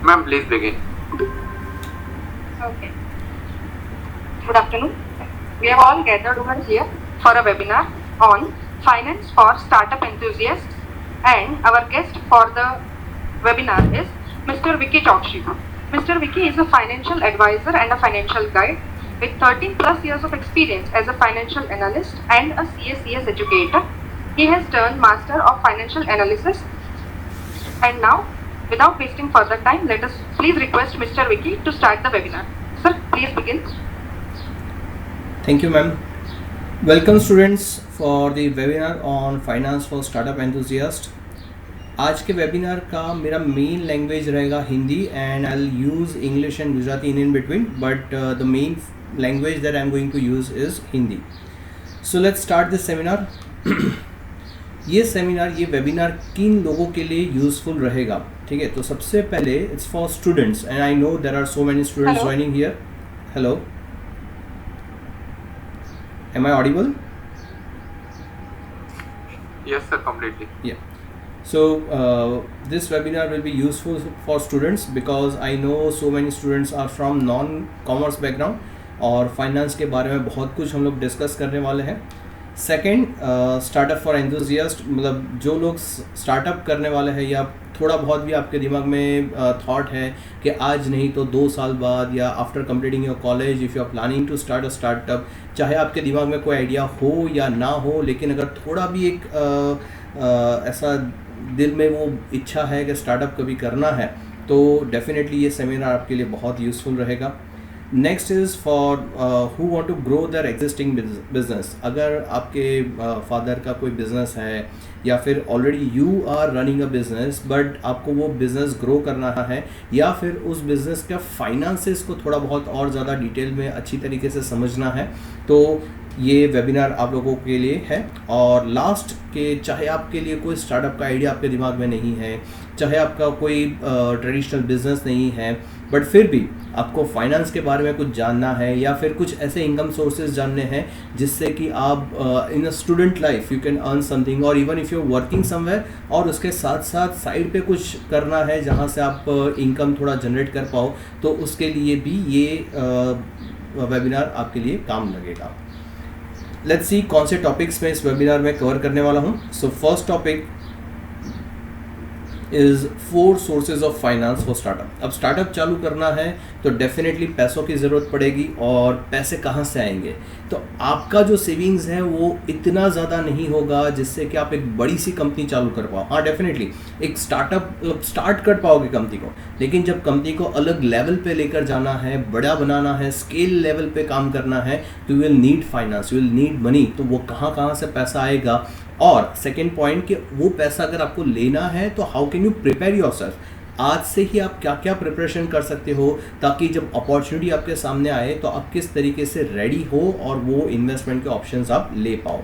Ma'am, please begin. Okay. Good afternoon. We have all gathered over here for a webinar on finance for startup enthusiasts, and our guest for the webinar is Mr. Vicky Chokshi. Mr. Vicky is a financial advisor and a financial guide with 13 plus years of experience as a financial analyst and a CACS educator. He has turned Master of Financial Analysis. And now, without wasting further time, let us please request Mr. Vicky to start the webinar. Sir, please begin. Thank you, ma'am. Welcome students for the webinar on finance for startup enthusiast. आज के webinar का मेरा main language रहेगा Hindi and I will use English and Gujarati in between, but the main language that I am going to use is Hindi. So let's start this seminar. ये webinar किन लोगों के लिए यूज़फुल रहेगा? ठीक है, तो सबसे पहले it's for students and I know there are so many students joining here. Hello, am I audible? Yes, sir, completely. Yeah. So this webinar will be useful for students because I know so many students are from non-commerce background और finance के बारे में बहुत कुछ हम लोग discuss करने वाले हैं. सेकेंड, स्टार्टअप फॉर एंथुजियास्ट, मतलब जो लोग स्टार्टअप करने वाले हैं या थोड़ा बहुत भी आपके दिमाग में थॉट है कि आज नहीं तो 2 साल बाद या after completing your college if you are planning to start a startup, चाहे आपके दिमाग में कोई आइडिया हो या ना हो, लेकिन अगर थोड़ा भी एक ऐसा दिल में वो इच्छा है कि स्टार्टअप कभी करना है तो डेफिनेटली ये सेमिनार आपके लिए बहुत यूज़फुल रहेगा. Next is for who want to grow their existing business. अगर आपके फादर का कोई बिजनेस है या फिर already you are running a business but आपको वो बिज़नेस ग्रो करना है या फिर उस बिज़नेस का फाइनेंसेस को थोड़ा बहुत और ज़्यादा डिटेल में अच्छी तरीके से समझना है, तो ये वेबिनार आप लोगों के लिए है. और लास्ट के, चाहे आपके लिए कोई स्टार्टअप का आइडिया आपके दिमाग में नहीं है, चाहे आपका कोई ट्रेडिशनल बिजनेस नहीं है, बट फिर भी आपको फाइनेंस के बारे में कुछ जानना है या फिर कुछ ऐसे इनकम सोर्सेज जानने हैं जिससे कि आप in a student life you can earn something, और even if you are working somewhere और उसके साथ साथ साइड पे कुछ करना है जहाँ से आप इनकम थोड़ा जनरेट कर पाओ, तो उसके लिए भी ये वेबिनार आपके लिए काम लगेगा. लेट्स सी कौन से टॉपिक्स मैं इस वेबिनार में कवर करने वाला हूँ. So first topic is 4 sources of finance for startup. अब स्टार्टअप चालू करना है तो डेफिनेटली पैसों की ज़रूरत पड़ेगी, और पैसे कहाँ से आएंगे? तो आपका जो सेविंग्स है वो इतना ज़्यादा नहीं होगा जिससे कि आप एक बड़ी सी कंपनी चालू कर पाओ. हाँ, डेफिनेटली एक स्टार्टअप स्टार्ट कर पाओगे कंपनी को, लेकिन जब कंपनी को अलग लेवल पे लेकर जाना है, बड़ा बनाना है, स्केल लेवल पे काम करना है, तो you will need finance, you will need money. तो वो कहाँ से पैसा आएगा? और सेकेंड पॉइंट कि वो पैसा अगर आपको लेना है तो how can you prepare yourself. आज से ही आप क्या क्या प्रिपरेशन कर सकते हो ताकि जब अपॉर्चुनिटी आपके सामने आए तो आप किस तरीके से रेडी हो और वो इन्वेस्टमेंट के ऑप्शंस आप ले पाओ.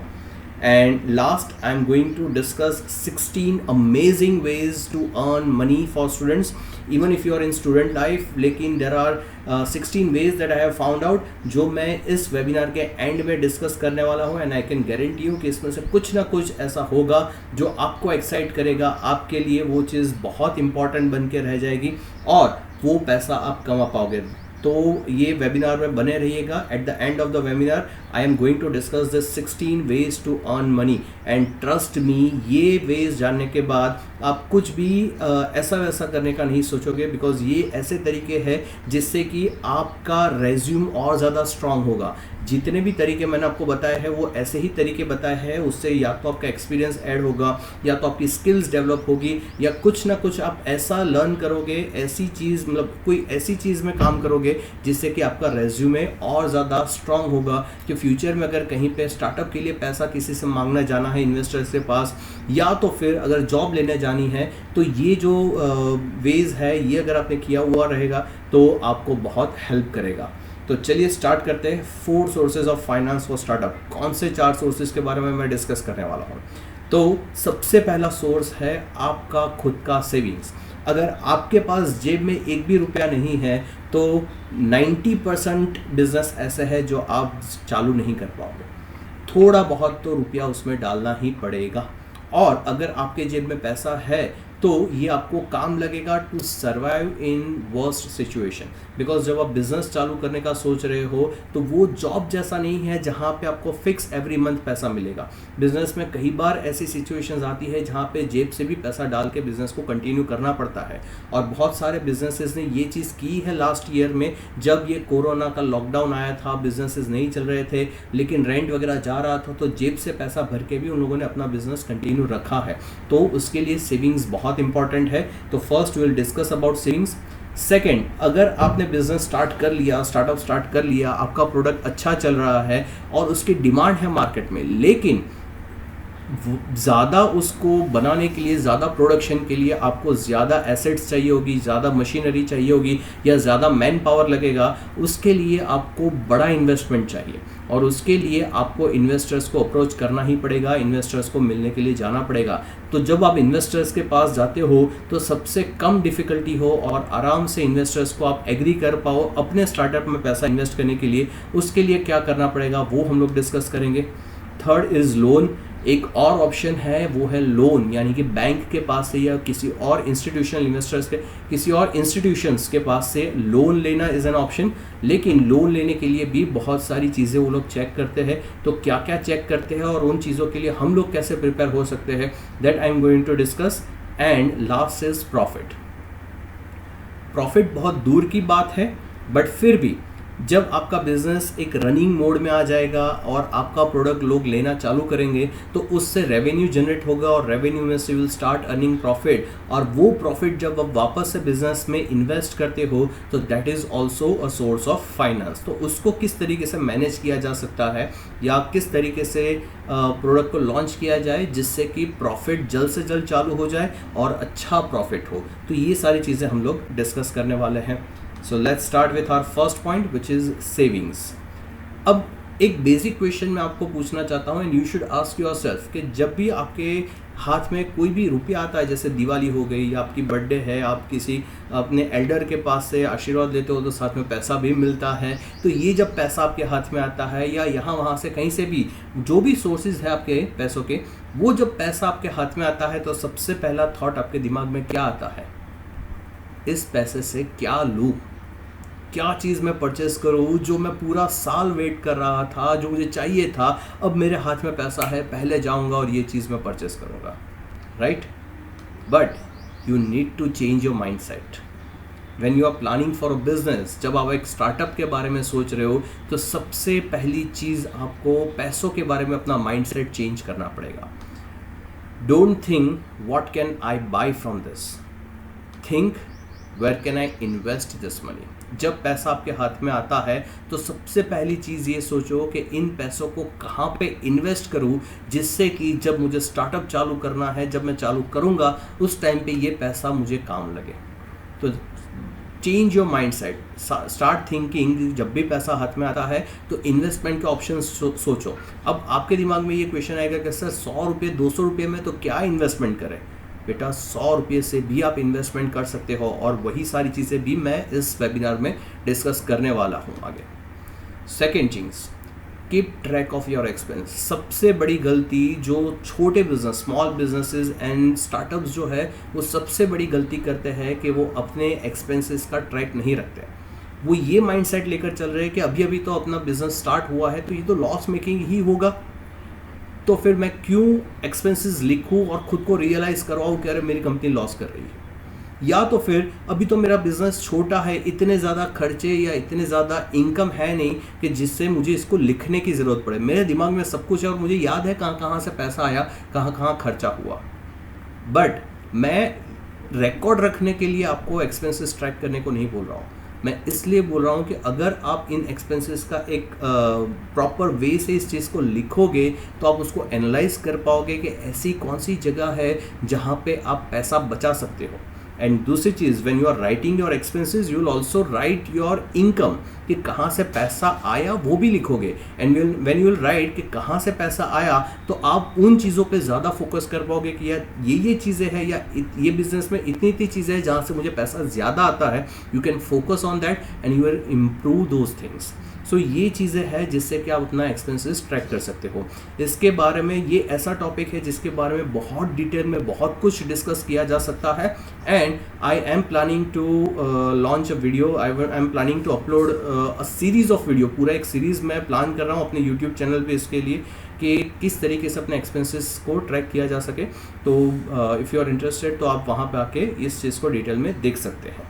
And last, I am going to discuss 16 amazing ways to earn money for students. Even if you are in student life, लेकिन there are 16 ways that I have found out जो मैं इस webinar के and में discuss करने वाला हूँ, and I can guarantee you कि इसमें से कुछ ना कुछ ऐसा होगा जो आपको एक्साइट करेगा, आपके लिए वो चीज़ बहुत इंपॉर्टेंट बन के रह जाएगी और वो पैसा आप कमा पाओगे. तो ये वेबिनार में बने रहिएगा. At the end of the webinar I am going to discuss this 16 ways to earn money, and trust me, ये वेज जानने के बाद आप कुछ भी ऐसा वैसा करने का नहीं सोचोगे, बिकॉज ये ऐसे तरीके हैं जिससे कि आपका रेज्यूम और ज़्यादा स्ट्रांग होगा. जितने भी तरीके मैंने आपको बताए हैं वो ऐसे ही तरीके बताए हैं, उससे या तो आपका एक्सपीरियंस ऐड होगा या तो आपकी स्किल्स डेवलप होगी या कुछ ना कुछ आप ऐसा लर्न करोगे, ऐसी चीज़, मतलब कोई ऐसी चीज़ में काम करोगे जिससे कि आपका रेज्यूमे और ज़्यादा स्ट्रांग होगा कि फ्यूचर में अगर कहीं पे स्टार्टअप के लिए पैसा किसी से मांगना जाना है इन्वेस्टर्स के पास, या तो फिर अगर जॉब लेने जानी है, तो ये जो वेज है ये अगर आपने किया हुआ रहेगा तो आपको बहुत हेल्प करेगा. तो चलिए स्टार्ट करते हैं. 4 sources of finance for startup. कौन से 4 सोर्सेज के बारे में मैं डिस्कस करने वाला हूँ? तो सबसे पहला सोर्स है आपका खुद का सेविंग्स. अगर आपके पास जेब में एक भी रुपया नहीं है तो 90% बिजनेस ऐसे है जो आप चालू नहीं कर पाओगे. थोड़ा बहुत तो रुपया उसमें डालना ही पड़ेगा. और अगर आपके जेब में पैसा है तो ये आपको काम लगेगा to survive in worst situation. Because जब आप बिजनेस चालू करने का सोच रहे हो तो वो जॉब जैसा नहीं है जहाँ पे आपको फिक्स एवरी मंथ पैसा मिलेगा। बिजनेस में कई बार ऐसी सिचुएशंस आती है जहाँ पे जेब से भी पैसा डाल के बिजनेस को कंटिन्यू करना पड़ता है, और बहुत सारे बिजनेसेस ने ये चीज़ की है लास्ट ईयर में। जब ये कोरोना का लॉकडाउन आया था, बिजनेसेस नहीं चल रहे थे, लेकिन रेंट वगैरह जा रहा था, तो जेब से पैसा भर के भी उन लोगों ने अपना बिजनेस कंटिन्यू रखा है। तो उसके लिए सेविंग्स बहुत इंपॉर्टेंट है। तो first will discuss about savings. Second, अगर आपने बिजनेस स्टार्टअप स्टार्ट कर लिया, आपका प्रोडक्ट अच्छा चल रहा है और उसकी डिमांड है मार्केट में, लेकिन ज़्यादा उसको बनाने के लिए, ज़्यादा प्रोडक्शन के लिए आपको ज़्यादा एसेट्स चाहिए होगी, ज़्यादा मशीनरी चाहिए होगी या ज़्यादा मैन पावर लगेगा, उसके लिए आपको बड़ा इन्वेस्टमेंट चाहिए और उसके लिए आपको इन्वेस्टर्स को अप्रोच करना ही पड़ेगा, इन्वेस्टर्स को मिलने के लिए जाना पड़ेगा। तो जब आप इन्वेस्टर्स के पास जाते हो तो सबसे कम डिफ़िकल्टी हो और आराम से इन्वेस्टर्स को आप एग्री कर पाओ अपने स्टार्टअप में पैसा इन्वेस्ट करने के लिए, उसके लिए क्या करना पड़ेगा वो हम लोग डिस्कस करेंगे। Third is loan. एक और ऑप्शन है, वो है लोन, यानी कि बैंक के पास से या किसी और इंस्टीट्यूशनल इन्वेस्टर्स के, किसी और इंस्टीट्यूशंस के पास से लोन लेना इज़ एन ऑप्शन। लेकिन लोन लेने के लिए भी बहुत सारी चीज़ें वो लोग चेक करते हैं। तो क्या क्या चेक करते हैं और उन चीज़ों के लिए हम लोग कैसे प्रिपेयर हो सकते हैं, that I am going to discuss. And last is profit. Profit बहुत दूर की बात है, बट फिर भी जब आपका बिजनेस एक रनिंग मोड में आ जाएगा और आपका प्रोडक्ट लोग लेना चालू करेंगे तो उससे रेवेन्यू जनरेट होगा और रेवेन्यू में से विल स्टार्ट अर्निंग प्रॉफिट, और वो प्रॉफिट जब आप वापस से बिजनेस में इन्वेस्ट करते हो तो that is also a source of finance. तो उसको किस तरीके से मैनेज किया जा सकता है या किस तरीके से प्रोडक्ट को लॉन्च किया जाए जिससे कि प्रॉफिट जल्द से जल्द चालू हो जाए और अच्छा प्रॉफिट हो, तो ये सारी चीज़ें हम लोग डिस्कस करने वाले हैं। So let's start with our first point, which is savings. अब एक बेसिक क्वेश्चन मैं आपको पूछना चाहता हूँ, and you should ask yourself कि जब भी आपके हाथ में कोई भी रुपया आता है, जैसे दिवाली हो गई या आपकी बर्थडे है, आप किसी अपने एल्डर के पास से आशीर्वाद लेते हो तो साथ में पैसा भी मिलता है, तो ये जब पैसा आपके हाथ में आता है या यहाँ वहाँ से कहीं से भी जो भी सोर्सेज है आपके पैसों के, वो जब पैसा आपके हाथ में आता है तो सबसे पहला थॉट आपके दिमाग में क्या आता है? इस पैसे से क्या लूँ, क्या चीज़ मैं परचेस करूँ जो मैं पूरा साल वेट कर रहा था, जो मुझे चाहिए था, अब मेरे हाथ में पैसा है, पहले जाऊँगा और ये चीज़ मैं परचेस करूँगा, right? But you need to change your mind set when you are planning for a business. जब आप एक स्टार्टअप के बारे में सोच रहे हो तो सबसे पहली चीज़ आपको पैसों के बारे में अपना माइंड सेट चेंज करना पड़ेगा। Don't think what can I buy from this, think where can I invest this money. जब पैसा आपके हाथ में आता है तो सबसे पहली चीज़ ये सोचो कि इन पैसों को कहाँ पे इन्वेस्ट करूँ जिससे कि जब मुझे स्टार्टअप चालू करना है, जब मैं चालू करूँगा उस टाइम पे ये पैसा मुझे काम लगे। तो change your mind set, start thinking, जब भी पैसा हाथ में आता है तो इन्वेस्टमेंट के ऑप्शन सोचो। अब आपके दिमाग में ये क्वेश्चन आएगा कि सर 100 रुपये 200 रुपये में तो क्या इन्वेस्टमेंट करें? बेटा 100 रुपये से भी आप इन्वेस्टमेंट कर सकते हो, और वही सारी चीज़ें भी मैं इस वेबिनार में डिस्कस करने वाला हूँ आगे। Second cheese, keep track of your expense. सबसे बड़ी गलती जो छोटे business, small businesses and startups जो है वो सबसे बड़ी गलती करते हैं कि वो अपने एक्सपेंसेस का ट्रैक नहीं रखते। वो ये माइंडसेट लेकर चल रहे हैं कि अभी अभी तो अपना बिजनेस स्टार्ट हुआ है तो ये तो लॉस मेकिंग ही होगा, तो फिर मैं क्यों एक्सपेंसेस लिखूं और खुद को रियलाइज़ करवाऊं कि अरे मेरी कंपनी लॉस कर रही है। या तो फिर अभी तो मेरा बिजनेस छोटा है, इतने ज़्यादा खर्चे या इतने ज़्यादा इनकम है नहीं कि जिससे मुझे इसको लिखने की ज़रूरत पड़े। मेरे दिमाग में सब कुछ है और मुझे याद है कहाँ कहाँ से पैसा आया, कहाँ कहाँ खर्चा हुआ। बट मैं रिकॉर्ड रखने के लिए आपको एक्सपेंसेस ट्रैक करने को नहीं बोल रहा हूँ। मैं इसलिए बोल रहा हूँ कि अगर आप इन एक्सपेंसेस का एक प्रॉपर वे से इस चीज़ को लिखोगे तो आप उसको एनालाइज कर पाओगे कि ऐसी कौन सी जगह है जहाँ पे आप पैसा बचा सकते हो। एंड दूसरी चीज़, when you are writing your expenses you will also write your income, कि कहाँ से पैसा आया वो भी लिखोगे। And when you will write कि कहाँ से पैसा आया तो आप उन चीज़ों पे ज़्यादा फोकस कर पाओगे कि यार ये चीज़ें हैं या ये बिजनेस में इतनी चीज़ें हैं जहाँ से मुझे पैसा ज़्यादा आता है। You can focus on that and you will improve those things. So ये चीज़ें हैं जिससे कि आप अपना एक्सपेंसेस ट्रैक कर सकते हो। इसके बारे में ये ऐसा टॉपिक है जिसके बारे में बहुत डिटेल में बहुत कुछ डिस्कस किया जा सकता है। And I am planning to launch a video, I am planning to upload a series of video, पूरा एक सीरीज़ मैं प्लान कर रहा हूँ अपने यूट्यूब चैनल पे इसके लिए कि किस तरीके से अपने एक्सपेंसेस को ट्रैक किया जा सके। तो इफ़ यू आर इंटरेस्टेड तो आप वहाँ पे आके इस चीज़ को डिटेल में देख सकते हैं।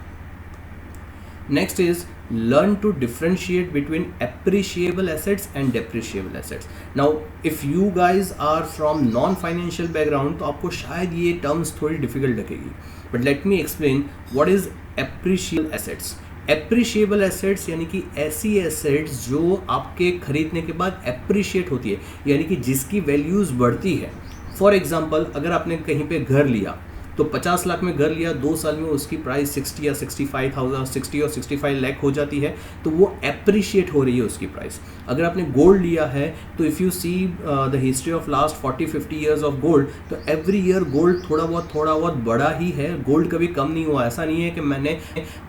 Next is learn to differentiate between appreciable assets and depreciable assets. Now if you guys are from non-financial background तो आपको शायद ये terms थोड़ी difficult लगेगी, but let me explain what is appreciable assets. Appreciable assets यानी कि ऐसी assets जो आपके खरीदने के बाद एप्रिशिएट होती है, यानी कि जिसकी वैल्यूज़ बढ़ती है। फॉर एग्जांपल अगर आपने कहीं पे घर लिया तो 50 लाख में घर लिया, 2 साल में उसकी प्राइस 60 या 65,000 60 और 65 लाख हो जाती है, तो वो एप्रिशिएट हो रही है उसकी प्राइस। अगर आपने गोल्ड लिया है तो if you see the history of last 40-50 years of gold, तो एवरी ईयर गोल्ड थोड़ा बहुत बढ़ा ही है, गोल्ड कभी कम नहीं हुआ। ऐसा नहीं है कि मैंने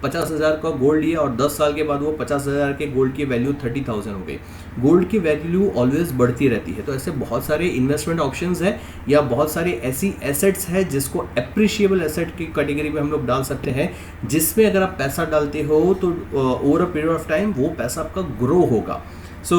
50,000 का गोल्ड लिया और 10 साल के बाद वो 50,000 के गोल्ड की वैल्यू 30,000 हो गई। गोल्ड की वैल्यू ऑलवेज बढ़ती रहती है। तो ऐसे बहुत सारे इन्वेस्टमेंट ऑप्शंस हैं या बहुत सारी ऐसी एसेट्स हैं जिसको एप्रिशिएबल एसेट की कैटेगरी में हम लोग डाल सकते हैं, जिसमें अगर आप पैसा डालते हो तो over a period of time वो पैसा आपका ग्रो होगा। सो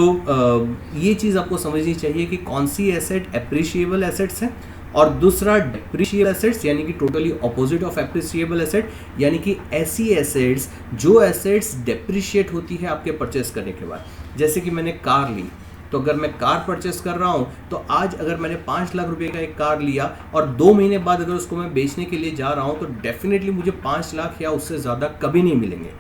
ये चीज़ आपको समझनी चाहिए कि कौन सी एसेट एप्रिशिएबल एसेट्स हैं और दूसरा डेप्रिशिएबल एसेट्स यानी कि totally opposite of appreciable asset, यानी कि ऐसी एसेट्स जो एसेट्स डेप्रिशिएट होती है आपके परचेस करने के बाद। जैसे कि मैंने कार ली, तो अगर मैं कार परचेस कर रहा हूँ तो आज अगर मैंने 5 लाख रुपए का एक कार लिया और 2 महीने बाद अगर उसको मैं बेचने के लिए जा रहा हूँ तो डेफिनेटली मुझे 5 लाख या उससे ज़्यादा कभी नहीं मिलेंगे।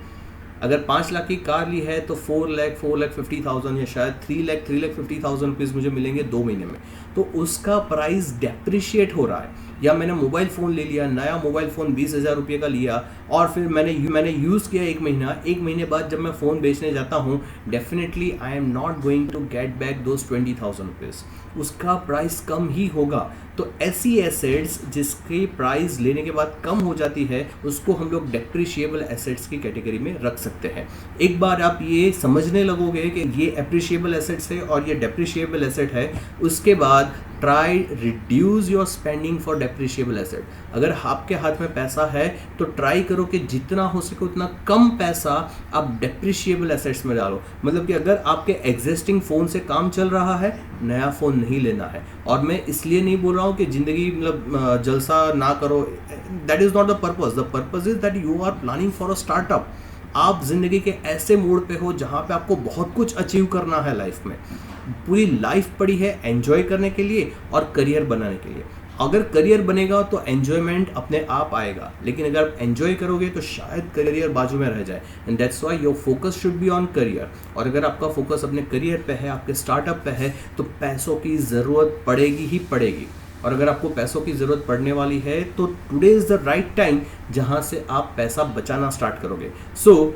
अगर 5 लाख की कार ली है तो 4,50,000 या शायद 3,50,000 रुपीज़ मुझे मिलेंगे 2 महीने में, तो उसका प्राइस डेप्रिशिएट हो रहा है। या मैंने मोबाइल फ़ोन ले लिया, नया मोबाइल फ़ोन 20,000 रुपये का लिया और फिर मैंने यूज़ किया 1 महीना, 1 महीने बाद जब मैं फ़ोन बेचने जाता हूँ definitely I am not going to get back those 20,000 rupees, उसका प्राइस कम ही होगा। तो ऐसी एसेट्स जिसकी प्राइस लेने के बाद कम हो जाती है उसको हम लोग डेप्रिशिएबल एसेट्स की कैटेगरी में रख सकते हैं। एक बार आप ये समझने लगोगे कि ये एप्रिशिएबल एसेट्स है और ये डेप्रिशिएबल एसेट है, उसके बाद try reduce your spending for depreciable asset. अगर आपके हाथ में पैसा है तो ट्राई करो कि जितना हो सके उतना कम पैसा आप डेप्रिशिएबल एसेट्स में डालो। मतलब कि अगर आपके एग्जिस्टिंग फ़ोन से काम चल रहा है, नया फ़ोन नहीं लेना है। और मैं इसलिए नहीं बोल रहा हूँ कि ज़िंदगी मतलब जलसा ना करो, that is not the purpose. The purpose is that you are planning for a startup. आप ज़िंदगी के ऐसे मोड पे हो जहाँ पे आपको बहुत कुछ अचीव करना है लाइफ में। पूरी लाइफ पड़ी है एंजॉय करने के लिए और करियर बनाने के लिए। अगर करियर बनेगा तो एन्जॉयमेंट अपने आप आएगा, लेकिन अगर आप एंजॉय करोगे तो शायद करियर बाजू में रह जाए। And that's why your focus should be on career. और अगर आपका फोकस अपने करियर पे है, आपके स्टार्टअप पे है, तो पैसों की ज़रूरत पड़ेगी ही पड़ेगी। और अगर आपको पैसों की ज़रूरत पड़ने वाली है तो today is the right time जहाँ से आप पैसा बचाना स्टार्ट करोगे। So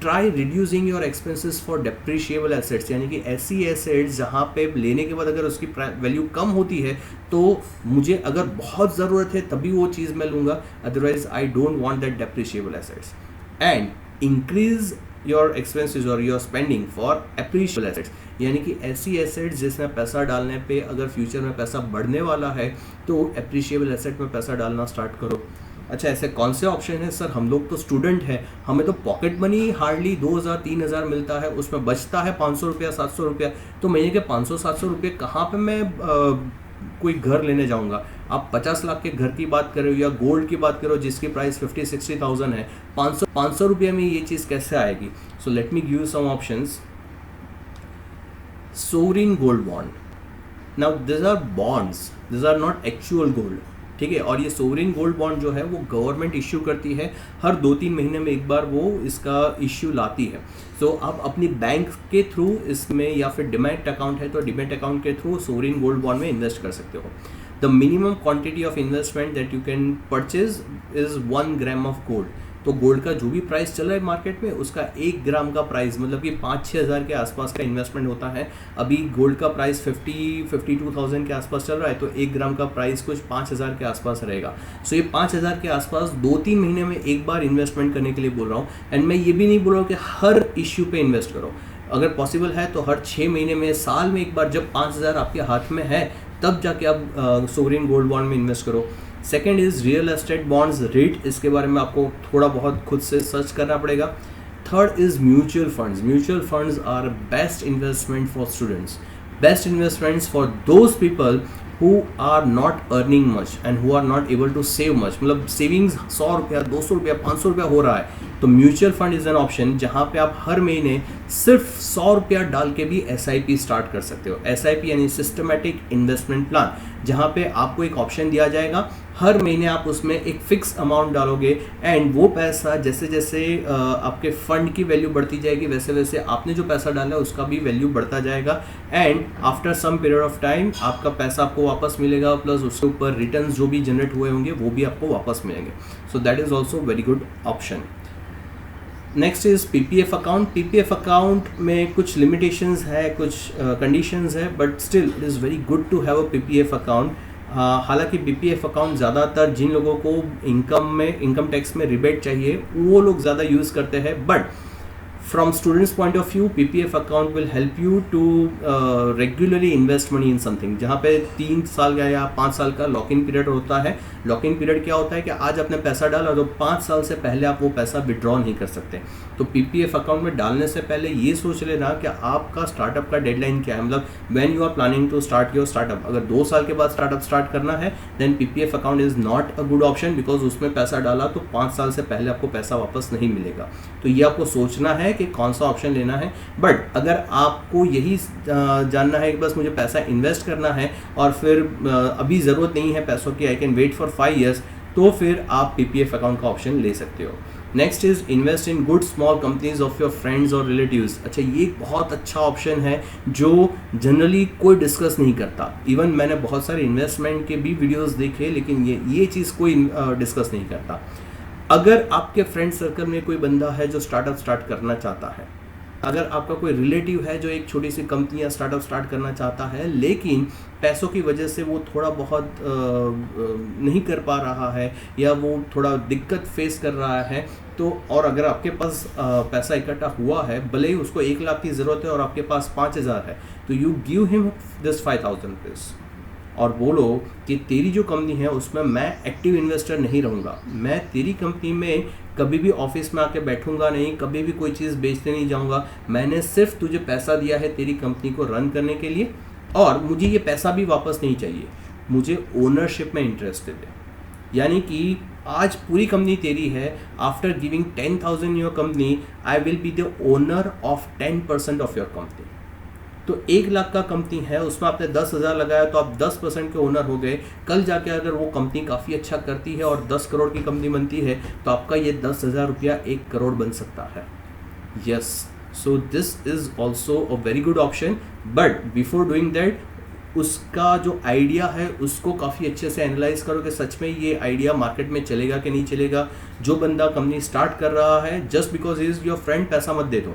try reducing your expenses for depreciable assets, यानी कि ऐसी एसेट्स जहाँ पे लेने के बाद अगर उसकी वैल्यू कम होती है तो मुझे अगर बहुत ज़रूरत है तभी वो चीज़ मैं लूँगा, otherwise I don't want that depreciable assets. And increase your expenses और your spending for appreciable assets, यानी कि ऐसी एसेट्स जिसमें पैसा डालने पे अगर फ्यूचर में पैसा बढ़ने वाला है तो एप्रिशिएबल एसेट में पैसा डालना स्टार्ट करो। अच्छा, ऐसे कौन से ऑप्शन है सर? हम लोग तो स्टूडेंट हैं, हमें तो पॉकेट मनी हार्डली 2,000-3,000 मिलता है, उसमें बचता है 500 रुपया 700 रुपया, तो महीने के 500-700 रुपये कहाँ पे मैं कोई घर लेने जाऊँगा? आप 50 लाख के घर की बात करो या गोल्ड की बात करो जिसकी प्राइस 50-60,000 है, 500 रुपये में ये चीज़ कैसे आएगी? So let me give you some options. Sovereign gold bond, now this are bonds, this are not actual gold, ठीक है। और ये सोवरिन गोल्ड बॉन्ड जो है वो गवर्नमेंट इश्यू करती है, हर 2-3 महीने में एक बार वो इसका इश्यू लाती है। तो आप अपनी बैंक के थ्रू इसमें या फिर डिमैट अकाउंट है तो डिमैट अकाउंट के थ्रू सोवरिन गोल्ड बॉन्ड में इन्वेस्ट कर सकते हो। The minimum quantity of investment that you can purchase is 1 gram of gold. तो गोल्ड का जो भी प्राइस चल रहा है मार्केट में उसका 1 ग्राम का प्राइस मतलब कि 5-6 हज़ार के आसपास का इन्वेस्टमेंट होता है। अभी गोल्ड का प्राइस 52,000 के आसपास चल रहा है, तो 1 ग्राम का प्राइस कुछ 5,000 के आसपास रहेगा। सो ये 5,000 के आसपास 2-3 महीने में एक बार इन्वेस्टमेंट करने के लिए बोल रहा हूँ। एंड मैं ये भी नहीं बोल रहा हूँ कि हर इश्यू पे इन्वेस्ट करो। अगर पॉसिबल है तो हर 6 महीने में, साल में एक बार जब 5,000 आपके हाथ में है तब जाके आप सोवरेन गोल्ड बॉन्ड में इन्वेस्ट करो। Second is real estate bonds, rate, इसके बारे में आपको थोड़ा बहुत खुद से सर्च करना पड़ेगा। Third is mutual funds. Mutual funds are best investment for students, best investments for those people who are not earning much and who are not able to save much। मतलब सेविंग्स 100 रुपया, 200 रुपया, 500 रुपया हो रहा है तो mutual fund is an option जहाँ पे आप हर महीने सिर्फ 100 रुपया डाल के भी SIP स्टार्ट कर सकते हो। SIP यानी सिस्टमेटिक इन्वेस्टमेंट प्लान, जहाँ पे आपको एक ऑप्शन दिया जाएगा, हर महीने आप उसमें एक फिक्स अमाउंट डालोगे एंड वो पैसा जैसे जैसे आपके फंड की वैल्यू बढ़ती जाएगी वैसे वैसे आपने जो पैसा डाला है उसका भी वैल्यू बढ़ता जाएगा and after some period of time आपका पैसा आपको वापस मिलेगा, प्लस उसके ऊपर रिटर्न्स जो भी जनरेट हुए होंगे वो भी आपको वापस मिलेंगे। So that is also very good option. Next is PPF account. PPF account में कुछ लिमिटेशंस है, कुछ कंडीशंस है, but still it is very good to have a PPF account. हालांकि PPF अकाउंट ज़्यादातर जिन लोगों को इनकम टैक्स में रिबेट चाहिए वो लोग ज़्यादा यूज़ करते हैं, but from students point of view PPF account will help you to regularly invest money in something। जहाँ पे 3 साल का या 5 साल का लॉक इन पीरियड होता है। लॉक इन पीरियड क्या होता है कि आज आपने पैसा डाला तो 5 साल से पहले आप वो पैसा विड्रॉ नहीं कर सकते। तो PPF अकाउंट में डालने से पहले ये सोच लेना कि आपका स्टार्टअप का डेडलाइन क्या है, मतलब when you are planning to start your startup. अगर 2 साल के बाद स्टार्टअप स्टार्ट करना है then PPF account is not a good option, because उसमें पैसा डाला तो 5 साल से पहले आपको पैसा वापस नहीं मिलेगा। तो ये आपको सोचना है कि कौन सा ऑप्शन लेना है। बट अगर आपको यही जानना है कि बस मुझे पैसा इन्वेस्ट करना है और फिर अभी ज़रूरत नहीं है पैसों की, I can wait for 5 years, तो फिर आप PPF अकाउंट का ऑप्शन ले सकते हो। Next is invest in good small companies of your friends और रिलेटिव्स। अच्छा, ये एक बहुत अच्छा ऑप्शन है जो जनरली कोई डिस्कस नहीं करता। इवन मैंने बहुत सारे इन्वेस्टमेंट के भी वीडियोस देखे, लेकिन ये चीज़ कोई डिस्कस नहीं करता। अगर आपके फ्रेंड सर्कल में कोई बंदा है जो स्टार्टअप स्टार्ट करना चाहता है, अगर आपका कोई रिलेटिव है जो एक छोटी सी कंपनी या स्टार्टअप स्टार्ट करना चाहता है लेकिन पैसों की वजह से वो थोड़ा बहुत नहीं कर पा रहा है या वो थोड़ा दिक्कत फेस कर रहा है, तो और अगर आपके पास पैसा इकट्ठा हुआ है, भले ही उसको 1 लाख की ज़रूरत है और आपके पास 5,000 है, तो you give him this 5,000 rupees और बोलो कि तेरी जो कंपनी है उसमें मैं एक्टिव इन्वेस्टर नहीं रहूँगा, मैं तेरी कंपनी में कभी भी ऑफिस में आके बैठूंगा नहीं, कभी भी कोई चीज़ बेचने नहीं जाऊँगा, मैंने सिर्फ तुझे पैसा दिया है तेरी कंपनी को रन करने के लिए और मुझे ये पैसा भी वापस नहीं चाहिए, मुझे ओनरशिप में इंटरेस्टेड है। यानी कि आज पूरी कंपनी तेरी है, after giving 10,000 your company I will be the owner of 10% of your company. तो 1 लाख का कंपनी है, उसमें आपने 10,000 लगाया तो आप 10% के ओनर हो गए। कल जाके अगर वो कंपनी काफ़ी अच्छा करती है और 10 करोड़ की कंपनी बनती है तो आपका ये 10,000 रुपया 1 करोड़ बन सकता है। Yes, so this is also a very good option, but before doing that उसका जो आइडिया है उसको काफ़ी अच्छे से एनालाइज करो कि सच में ये आइडिया मार्केट में चलेगा कि नहीं चलेगा। जो बंदा कंपनी स्टार्ट कर रहा है just because he is your friend पैसा मत दे दो,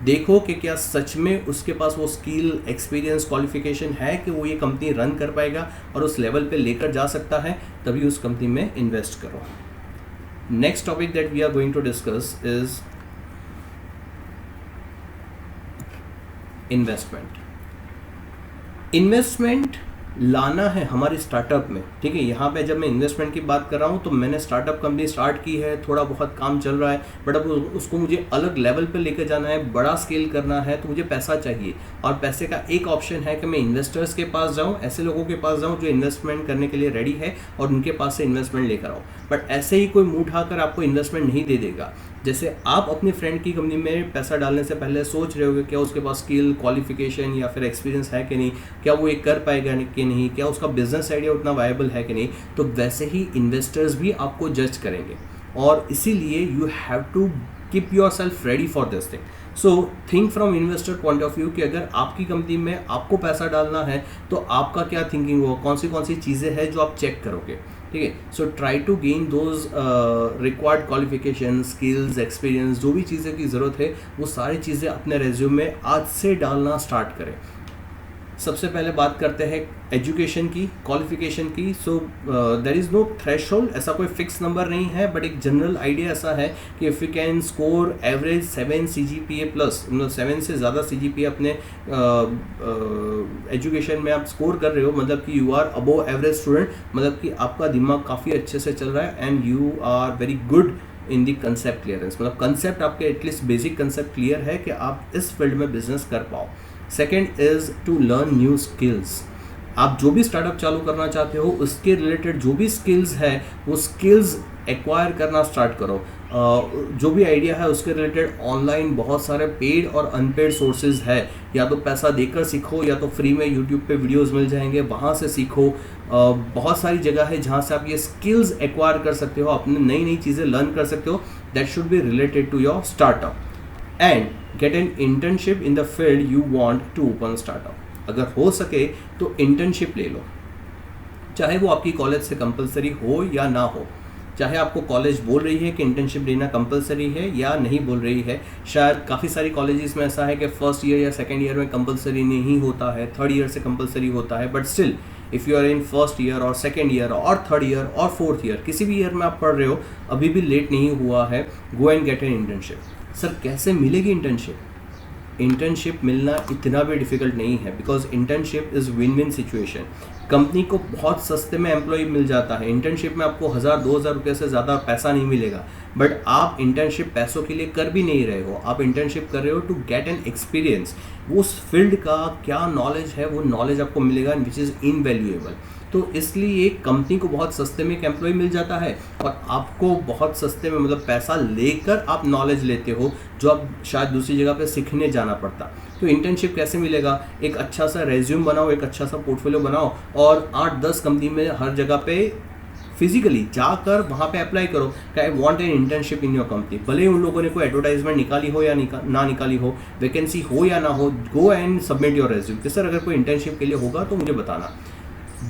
देखो कि क्या सच में उसके पास वो स्किल, एक्सपीरियंस, क्वालिफिकेशन है कि वो ये कंपनी रन कर पाएगा और उस लेवल पे लेकर जा सकता है, तभी उस कंपनी में इन्वेस्ट करो। Next topic that we are going to discuss is investment. Investment लाना है हमारे स्टार्टअप में, ठीक है। यहाँ पे जब मैं इन्वेस्टमेंट की बात कर रहा हूँ तो मैंने स्टार्टअप कंपनी स्टार्ट की है, थोड़ा बहुत काम चल रहा है, बट अब उसको मुझे अलग लेवल पे लेकर जाना है, बड़ा स्केल करना है, तो मुझे पैसा चाहिए। और पैसे का एक ऑप्शन है कि मैं इन्वेस्टर्स के पास जाऊँ, ऐसे लोगों के पास जाऊँ जो इन्वेस्टमेंट करने के लिए रेडी है और उनके पास से इन्वेस्टमेंट लेकर आऊँ। बट ऐसे ही कोई मुँह उठाकर आपको इन्वेस्टमेंट नहीं दे देगा। जैसे आप अपनी फ्रेंड की कंपनी में पैसा डालने से पहले सोच रहे होगे क्या उसके पास स्किल, क्वालिफिकेशन या फिर एक्सपीरियंस है कि नहीं, क्या वो ये कर पाएगा कि नहीं, क्या उसका बिजनेस आइडिया उतना वायबल है कि नहीं, तो वैसे ही इन्वेस्टर्स भी आपको जज करेंगे और इसीलिए you have to keep yourself ready for this thing. So think from investor point of view कि अगर आपकी कंपनी में आपको पैसा डालना है तो आपका क्या थिंकिंग होगा, कौन सी चीज़ें हैं जो आप चेक करोगे, ठीक है। So try to gain those required qualification, skills, experience, जो भी चीज़ें की ज़रूरत है वो सारी चीज़ें अपने रेज्यूम में आज से डालना स्टार्ट करें। सबसे पहले बात करते हैं एजुकेशन की, क्वालिफिकेशन की। So there is no threshold, ऐसा कोई फिक्स नंबर नहीं है, बट एक जनरल आइडिया ऐसा है कि if you can score average 7 CGPA plus, मतलब 7 से ज़्यादा CGPA अपने एजुकेशन में आप स्कोर कर रहे हो, मतलब कि you are above average student, मतलब कि आपका दिमाग काफ़ी अच्छे से चल रहा है and you are very good in the concept clearance, मतलब कंसेप्ट आपके एटलीस्ट बेसिक कंसेप्ट क्लियर है कि आप इस फील्ड में बिजनेस कर पाओ। Second is to learn new skills. आप जो भी स्टार्टअप चालू करना चाहते हो उसके रिलेटेड जो भी स्किल्स है वो स्किल्स एक्वायर करना स्टार्ट करो। जो भी आइडिया है उसके रिलेटेड ऑनलाइन बहुत सारे पेड और अनपेड सोर्सेज है, या तो पैसा देकर सीखो या तो फ्री में यूट्यूब पे वीडियोस मिल जाएंगे, वहाँ से सीखो। बहुत सारी जगह है जहाँ से आप ये स्किल्स एक्वायर कर सकते हो, अपने नई नई चीज़ें लर्न कर सकते हो। That should be related to your startup and get an internship in the field you want to open startup. अगर हो सके तो इंटर्नशिप ले लो, चाहे वो आपकी कॉलेज से कंपलसरी हो या ना हो, चाहे आपको कॉलेज बोल रही है कि इंटर्नशिप लेना कंपलसरी है या नहीं बोल रही है। शायद काफ़ी सारी कॉलेजेस में ऐसा है कि फर्स्ट ईयर या सेकेंड ईयर में कंपलसरी नहीं होता है, थर्ड ईयर से कंपलसरी होता है, but still if you are in first year और सेकेंड ईयर और थर्ड ईयर और फोर्थ ईयर, किसी भी ईयर में आप पढ़ रहे हो, अभी भी लेट नहीं हुआ है, गो and get an internship. Sir कैसे मिलेगी इंटर्नशिप? इंटर्नशिप मिलना इतना भी डिफ़िकल्ट नहीं है, because internship is win win situation. Company को बहुत सस्ते में एम्प्लॉय मिल जाता है, इंटर्नशिप में आपको 1000-2000 रुपये से ज़्यादा पैसा नहीं मिलेगा, बट आप इंटर्नशिप पैसों के लिए कर भी नहीं रहे हो, आप इंटर्नशिप कर रहे हो टू गेट एन एक्सपीरियंस। उस फील्ड का क्या नॉलेज है वो नॉलेज आपको मिलेगा विच इज़ इनवैल्यूएबल। तो इसलिए कंपनी को बहुत सस्ते में एक एम्प्लॉय मिल जाता है और आपको बहुत सस्ते में, मतलब पैसा लेकर आप नॉलेज लेते हो जो आप शायद दूसरी जगह पे सीखने जाना पड़ता। तो इंटर्नशिप कैसे मिलेगा? एक अच्छा सा रेज्यूम बनाओ, एक अच्छा सा पोर्टफोलियो बनाओ और 8-10 कंपनी में हर जगह पे फिजिकली जाकर वहाँ पे अप्लाई करो कि I want an internship in your company. भले ही उन लोगों ने कोई एडवर्टाइजमेंट निकाली हो या ना निकाली हो, वैकेंसी हो या ना हो, go and submit your resume कि सर अगर कोई इंटर्नशिप के लिए होगा तो मुझे बताना।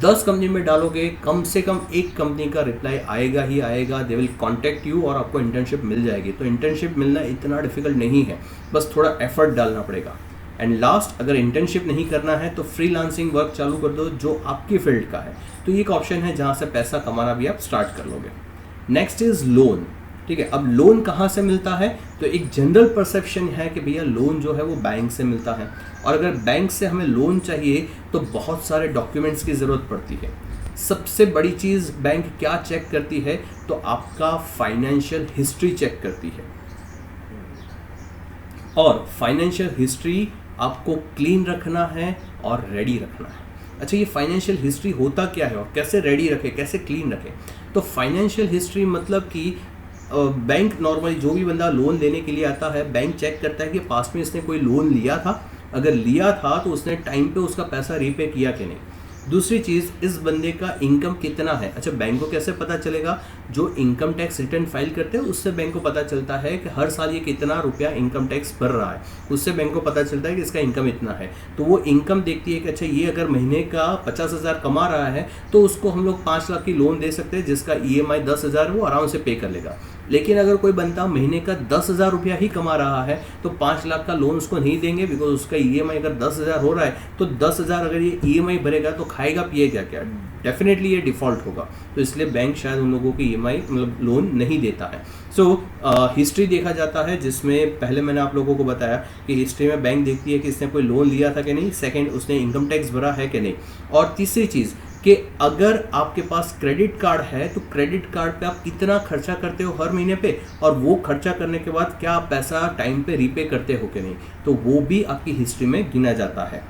10 कंपनी में डालोगे, कम से कम एक कंपनी का रिप्लाई आएगा ही आएगा, दे विल कॉन्टैक्ट यू और आपको इंटर्नशिप मिल जाएगी। तो इंटर्नशिप मिलना इतना डिफिकल्ट नहीं है, बस थोड़ा एफर्ट डालना पड़ेगा। एंड लास्ट, अगर इंटर्नशिप नहीं करना है तो फ्रीलांसिंग वर्क चालू कर दो जो आपकी फील्ड का है, तो ये एक ऑप्शन है जहाँ से पैसा कमाना भी आप स्टार्ट कर लोगे। Next is loan. ठीक है, अब लोन कहाँ से मिलता है? तो एक जनरल परसेप्शन है कि भैया लोन जो है वो बैंक से मिलता है, और अगर बैंक से हमें लोन चाहिए तो बहुत सारे डॉक्यूमेंट्स की ज़रूरत पड़ती है। सबसे बड़ी चीज़ बैंक क्या चेक करती है? तो आपका फाइनेंशियल हिस्ट्री चेक करती है, और फाइनेंशियल हिस्ट्री आपको क्लीन रखना है और रेडी रखना है। अच्छा, ये फाइनेंशियल हिस्ट्री होता क्या है और कैसे रेडी रखे, कैसे क्लीन रखे? तो फाइनेंशियल हिस्ट्री मतलब कि बैंक नॉर्मली जो भी बंदा लोन लेने के लिए आता है, बैंक चेक करता है कि पास्ट में इसने कोई लोन लिया था, अगर लिया था तो उसने टाइम पे उसका पैसा रीपे किया कि नहीं। दूसरी चीज़, इस बंदे का इनकम कितना है। अच्छा, बैंक को कैसे पता चलेगा? जो इनकम टैक्स रिटर्न फाइल करते हैं उससे बैंक को पता चलता है कि हर साल ये कितना रुपया इनकम टैक्स भर रहा है, उससे बैंक को पता चलता है कि इसका इनकम इतना है। तो वो इनकम देखती है कि अच्छा ये अगर महीने का 50,000 कमा रहा है तो उसको हम लोग 5 लाख की लोन दे सकते हैं, जिसका EMI 10,000 वो आराम से पे कर लेगा। लेकिन अगर कोई बंदा महीने का 10,000 रुपया ही कमा रहा है तो 5 लाख का लोन उसको नहीं देंगे, बिकॉज उसका EMI अगर 10,000 हो रहा है तो 10,000 अगर ये EMI भरेगा तो खाएगा पिएगा क्या? डेफिनेटली ये डिफ़ॉल्ट होगा। तो इसलिए बैंक शायद उन लोगों की EMI मतलब लोन नहीं देता है। सो हिस्ट्री देखा जाता है, जिसमें पहले मैंने आप लोगों को बताया कि हिस्ट्री में बैंक देखती है कि इसने कोई लोन लिया था कि नहीं, सेकेंड उसने इनकम टैक्स भरा है कि नहीं, और तीसरी चीज़ कि अगर आपके पास क्रेडिट कार्ड है तो क्रेडिट कार्ड पे आप कितना खर्चा करते हो हर महीने पे, और वो खर्चा करने के बाद क्या आप पैसा टाइम पे रीपे करते हो कि नहीं, तो वो भी आपकी हिस्ट्री में गिना जाता है।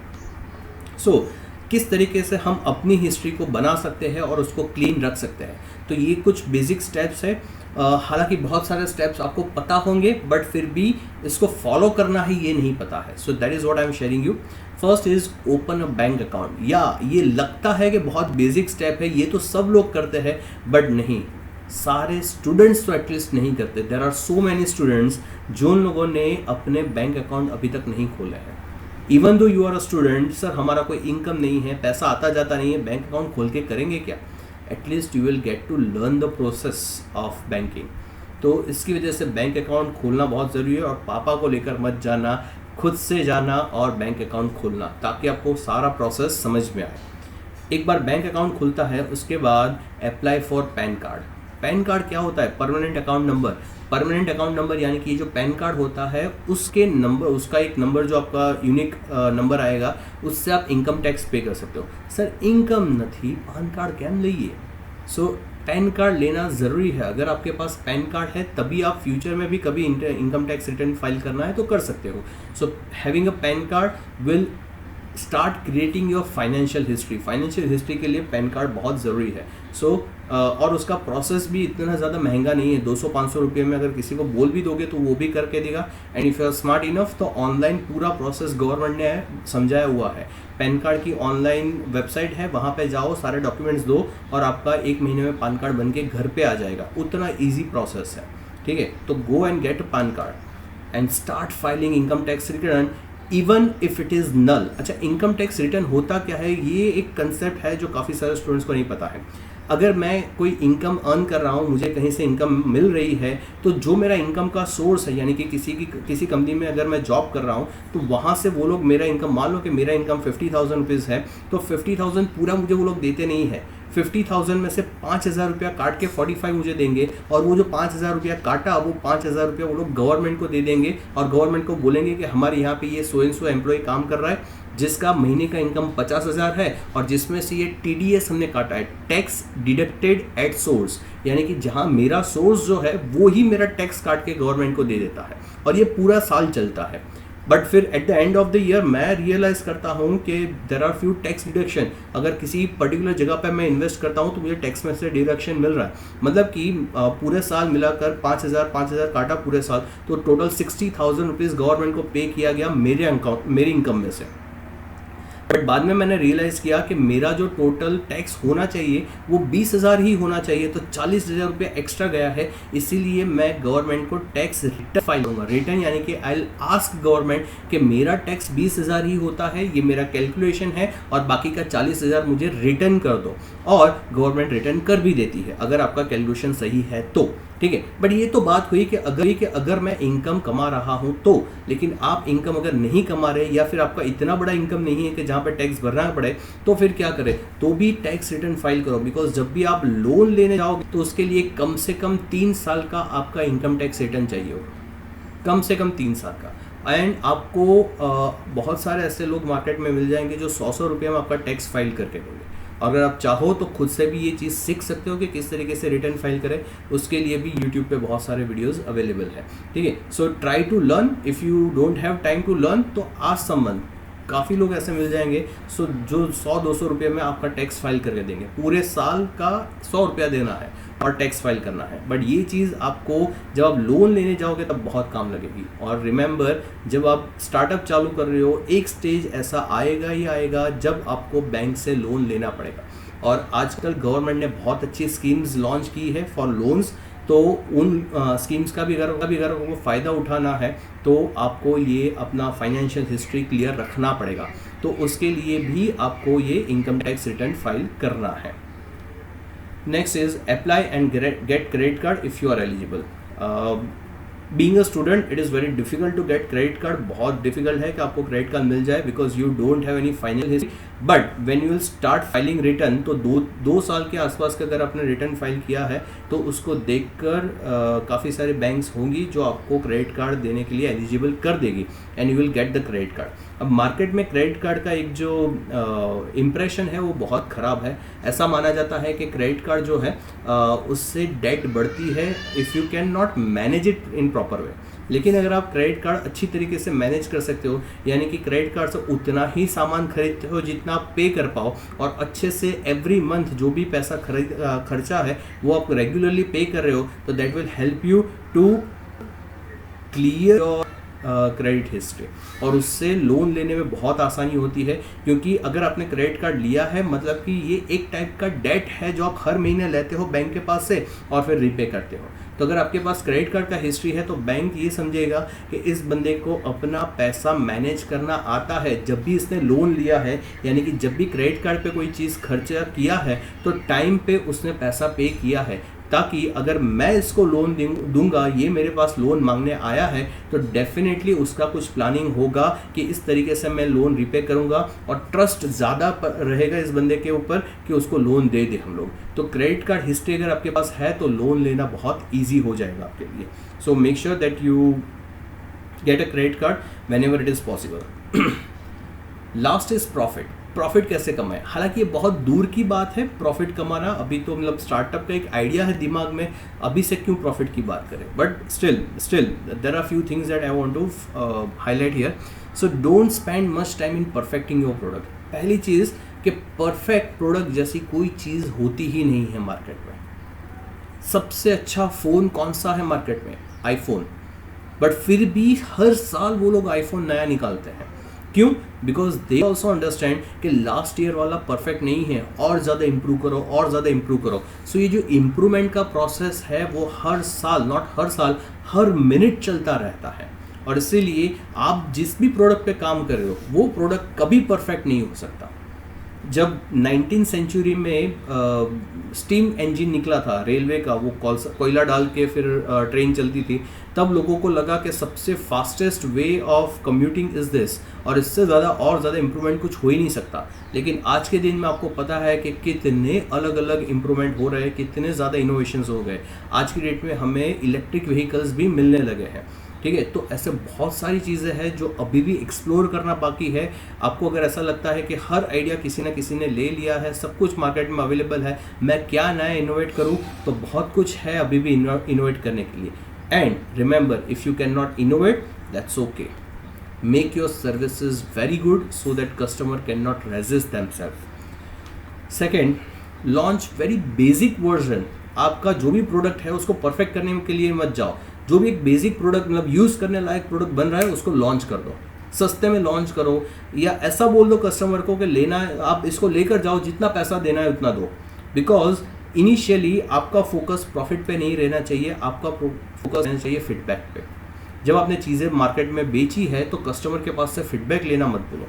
सो किस तरीके से हम अपनी हिस्ट्री को बना सकते हैं और उसको क्लीन रख सकते हैं, तो ये कुछ बेसिक स्टेप्स है। हालांकि बहुत सारे स्टेप्स आपको पता होंगे, बट फिर भी इसको फॉलो करना है ये नहीं पता है। सो that is what I am sharing you. First is open a bank account. या ये लगता है कि बहुत बेसिक स्टेप है, ये तो सब लोग करते हैं, बट नहीं, सारे स्टूडेंट्स तो एटलीस्ट नहीं करते। There are so many students जो लोगों ने अपने बैंक अकाउंट अभी तक नहीं खोले हैं। Even though you are a student, sir हमारा कोई इनकम नहीं है, पैसा आता जाता नहीं है, बैंक अकाउंट खोल के करेंगे क्या? At least you will get to learn the process of banking. तो इसकी वजह से बैंक अकाउंट खोलना बहुत ज़रूरी है, और पापा को लेकर मत जाना खुद से जाना और बैंक अकाउंट खोलना, ताकि आपको सारा प्रोसेस समझ में आए। एक बार बैंक अकाउंट खुलता है उसके बाद apply for pan card. Pan card क्या होता है? Permanent account number. Permanent account number यानी कि जो पैन कार्ड होता है उसके नंबर, उसका एक नंबर जो आपका यूनिक नंबर आएगा, उससे आप इनकम टैक्स पे कर सकते हो। सर इनकम नहीं, पैन कार्ड क्या लिए? सो पैन कार्ड लेना ज़रूरी है। अगर आपके पास पैन कार्ड है तभी आप फ्यूचर में भी कभी इनकम टैक्स रिटर्न फाइल करना है तो कर सकते हो। So having a pan card will start creating your financial history. Financial history के लिए पैन कार्ड बहुत ज़रूरी है। सो और उसका प्रोसेस भी इतना ज़्यादा महंगा नहीं है। 200-500 रुपये में अगर किसी को बोल भी दोगे तो वो भी करके देगा। And if you are smart enough तो ऑनलाइन पूरा प्रोसेस गवर्नमेंट ने समझाया हुआ है। पैन कार्ड की ऑनलाइन वेबसाइट है, वहाँ पे जाओ, सारे डॉक्यूमेंट्स दो और आपका 1 महीने में पैन कार्ड बन के घर पे आ जाएगा। उतना ईजी प्रोसेस है, ठीक है। तो go and get PAN card and start filing income tax return even if it is null. अच्छा, इनकम टैक्स रिटर्न होता क्या है, ये एक कंसेप्ट है जो काफ़ी सारे स्टूडेंट्स को नहीं पता है। अगर मैं कोई इनकम अर्न कर रहा हूँ, मुझे कहीं से इनकम मिल रही है, तो जो मेरा इनकम का सोर्स है, यानी कि किसी कंपनी में अगर मैं जॉब कर रहा हूँ तो वहाँ से वो लोग मेरा इनकम, मान लो कि मेरा इनकम 50,000 रुपीज़ है, तो 50,000 पूरा मुझे वो लोग देते नहीं है। 50,000 में से 5,000 रुपया काट के 45 मुझे देंगे और वो जो 5,000 रुपया काटा, वो 5,000 रुपया वो लोग गवर्नमेंट को दे देंगे और गवर्नमेंट को बोलेंगे कि हमारे यहाँ पे ये सो एंड सो एम्प्लॉय काम कर रहा है जिसका महीने का इनकम 50,000 है और जिसमें से ये TDS हमने काटा है, टैक्स डिडक्टेड एट सोर्स, यानी कि जहाँ मेरा सोर्स जो है वो ही मेरा टैक्स काट के गवर्नमेंट को दे देता है और ये पूरा साल चलता है। बट फिर at the end of the year मैं रियलाइज करता हूँ कि there are few tax deduction. अगर किसी पर्टिकुलर जगह पे मैं इन्वेस्ट करता हूँ तो मुझे टैक्स में से डिडक्शन मिल रहा है, मतलब कि पूरे साल मिलाकर 5,000 काटा पूरे साल, तो टोटल 60,000 रुपीज़ गवर्नमेंट को पे किया गया मेरी इनकम में से। बट बाद में मैंने रियलाइज़ किया कि मेरा जो टोटल टैक्स होना चाहिए वो 20,000 ही होना चाहिए, तो 40,000 रुपये एक्स्ट्रा गया है। इसीलिए मैं गवर्नमेंट को टैक्स रिटर्न फाइल करूँगा। रिटर्न यानी कि आई विल आस्क गवर्नमेंट कि मेरा टैक्स 20,000 ही होता है, ये मेरा कैलकुलेशन है और बाकी का 40,000 मुझे रिटर्न कर दो, और गवर्नमेंट रिटर्न कर भी देती है अगर आपका कैलकुलेशन सही है तो, ठीक है। बट ये तो बात हुई कि अगर मैं इनकम कमा रहा हूं तो, लेकिन आप इनकम अगर नहीं कमा रहे या फिर आपका इतना बड़ा इनकम नहीं है कि जहां पे टैक्स भरना पड़े, तो फिर क्या करें? तो भी टैक्स रिटर्न फाइल करो। बिकॉज जब भी आप लोन लेने जाओगे तो उसके लिए कम से कम 3 साल का आपका इनकम टैक्स रिटर्न चाहिए होगा, कम से कम 3 साल का। एंड आपको बहुत सारे ऐसे लोग मार्केट में मिल जाएंगे जो 100 रुपये में आपका टैक्स फाइल करके देंगे। अगर आप चाहो तो खुद से भी ये चीज़ सीख सकते हो कि किस तरीके से रिटर्न फाइल करें। उसके लिए भी यूट्यूब पे बहुत सारे वीडियोस अवेलेबल है, ठीक है। So try to learn. If you don't have time to learn तो आस्क समवन। काफ़ी लोग ऐसे मिल जाएंगे सो जो 100-200 रुपये में आपका टैक्स फाइल करके देंगे। पूरे साल का 100 रुपया देना है और टैक्स फाइल करना है। बट ये चीज़ आपको जब आप लोन लेने जाओगे तब बहुत काम लगेगी। और रिमेंबर, जब आप स्टार्टअप चालू कर रहे हो, एक स्टेज ऐसा आएगा ही आएगा जब आपको बैंक से लोन लेना पड़ेगा। और आजकल गवर्नमेंट ने बहुत अच्छी स्कीम्स लॉन्च की है फॉर लोन्स, तो उन स्कीम्स का भी अगर आपको फ़ायदा उठाना है तो आपको ये अपना फाइनेंशियल हिस्ट्री क्लियर रखना पड़ेगा। तो उसके लिए भी आपको ये इनकम टैक्स रिटर्न फाइल करना है। Next is apply and get credit card if you are eligible. Being a student, it is very difficult to get credit card. बहुत difficult है कि आपको credit card मिल जाए because you don't have any final history. But when you will start filing return, तो दो साल के आसपास का अगर आपने रिटर्न फाइल किया है तो उसको देखकर काफ़ी सारे बैंक्स होंगी जो आपको क्रेडिट कार्ड देने के लिए एलिजिबल कर देगी and you will get the credit card. अब मार्केट में क्रेडिट कार्ड का एक जो इम्प्रेशन है वो बहुत ख़राब है। ऐसा माना जाता है कि क्रेडिट कार्ड जो है उससे डेट बढ़ती है if you can not manage it in proper way. लेकिन अगर आप क्रेडिट कार्ड अच्छी तरीके से मैनेज कर सकते हो, यानी कि क्रेडिट कार्ड से उतना ही सामान खरीदते हो जितना आप पे कर पाओ, और अच्छे से एवरी मंथ जो भी पैसा खर्चा है वो आप रेगुलरली पे कर रहे हो, तो that will help you to clear your credit history. और उससे लोन लेने में बहुत आसानी होती है, क्योंकि अगर आपने क्रेडिट कार्ड लिया है मतलब कि ये एक टाइप का डेट है जो आप हर महीने लेते हो बैंक के पास से और फिर रीपे करते हो। तो अगर आपके पास क्रेडिट कार्ड का हिस्ट्री है तो बैंक ये समझेगा कि इस बंदे को अपना पैसा मैनेज करना आता है। जब भी इसने लोन लिया है, यानी कि जब भी क्रेडिट कार्ड पे कोई चीज़ खर्चा किया है तो टाइम पे उसने पैसा पे किया है, ताकि अगर मैं इसको लोन दूंगा, ये मेरे पास लोन मांगने आया है, तो डेफिनेटली उसका कुछ प्लानिंग होगा कि इस तरीके से मैं लोन रिपे करूंगा, और ट्रस्ट ज़्यादा रहेगा इस बंदे के ऊपर कि उसको लोन दे दे हम लोग। तो क्रेडिट कार्ड हिस्ट्री अगर आपके पास है तो लोन लेना बहुत ईजी हो जाएगा आपके लिए। सो make sure that you get a credit card when ever it is possible. Last is profit. Profit कैसे कमाएं? हालांकि ये बहुत दूर की बात है प्रॉफिट कमाना, अभी तो मतलब स्टार्टअप का एक आइडिया है दिमाग में, अभी से क्यों प्रॉफिट की बात करें, but still there are few things that I want to highlight here. So don't spend much time in perfecting your product. पहली चीज़ कि परफेक्ट प्रोडक्ट जैसी कोई चीज़ होती ही नहीं है मार्केट में। सबसे अच्छा फ़ोन कौन सा है मार्केट में? आईफोन। बट फिर भी हर साल वो लोग आईफोन नया निकालते हैं। क्यों? बिकॉज दे ऑल्सो अंडरस्टैंड कि लास्ट ईयर वाला परफेक्ट नहीं है, और ज़्यादा इम्प्रूव करो, और ज़्यादा इम्प्रूव करो। सो ये जो इम्प्रूवमेंट का प्रोसेस है वो हर साल, नॉट हर साल, हर मिनट चलता रहता है। और इसीलिए आप जिस भी प्रोडक्ट पे काम कर रहे हो वो प्रोडक्ट कभी परफेक्ट नहीं हो सकता। जब 19th सेंचुरी में स्टीम इंजन निकला था रेलवे का, वो कोयला डाल के फिर ट्रेन चलती थी, तब लोगों को लगा कि सबसे fastest way of commuting is this, और इससे ज़्यादा और ज़्यादा इम्प्रूवमेंट कुछ हो ही नहीं सकता। लेकिन आज के दिन में आपको पता है कि कितने अलग अलग इम्प्रूवमेंट हो रहे हैं, कितने ज़्यादा इनोवेशंस हो गए। आज की डेट में हमें इलेक्ट्रिक व्हीकल्स भी मिलने लगे हैं, ठीक है। तो ऐसे बहुत सारी चीज़ें हैं जो अभी भी एक्सप्लोर करना बाकी है। आपको अगर ऐसा लगता है कि हर आइडिया किसी ना किसी ने ले लिया है, सब कुछ मार्केट में अवेलेबल है, मैं क्या नया इनोवेट करूं, तो बहुत कुछ है अभी भी इनोवेट करने के लिए। And remember, if you can not innovate, that's okay. Make your services very good so that customer can not resist themself. Second, launch very basic version. आपका जो भी प्रोडक्ट है उसको परफेक्ट करने के लिए मत जाओ। जो भी एक बेसिक प्रोडक्ट, मतलब यूज़ करने लायक प्रोडक्ट बन रहा है, उसको लॉन्च कर दो, सस्ते में लॉन्च करो, या ऐसा बोल दो कस्टमर को कि लेना है आप इसको लेकर जाओ, जितना पैसा देना है उतना दो। बिकॉज इनिशियली आपका फोकस प्रॉफिट पे नहीं रहना चाहिए, आपका फोकस रहना चाहिए फीडबैक पे। जब आपने चीज़ें मार्केट में बेची है तो कस्टमर के पास से फीडबैक लेना मत भूलो।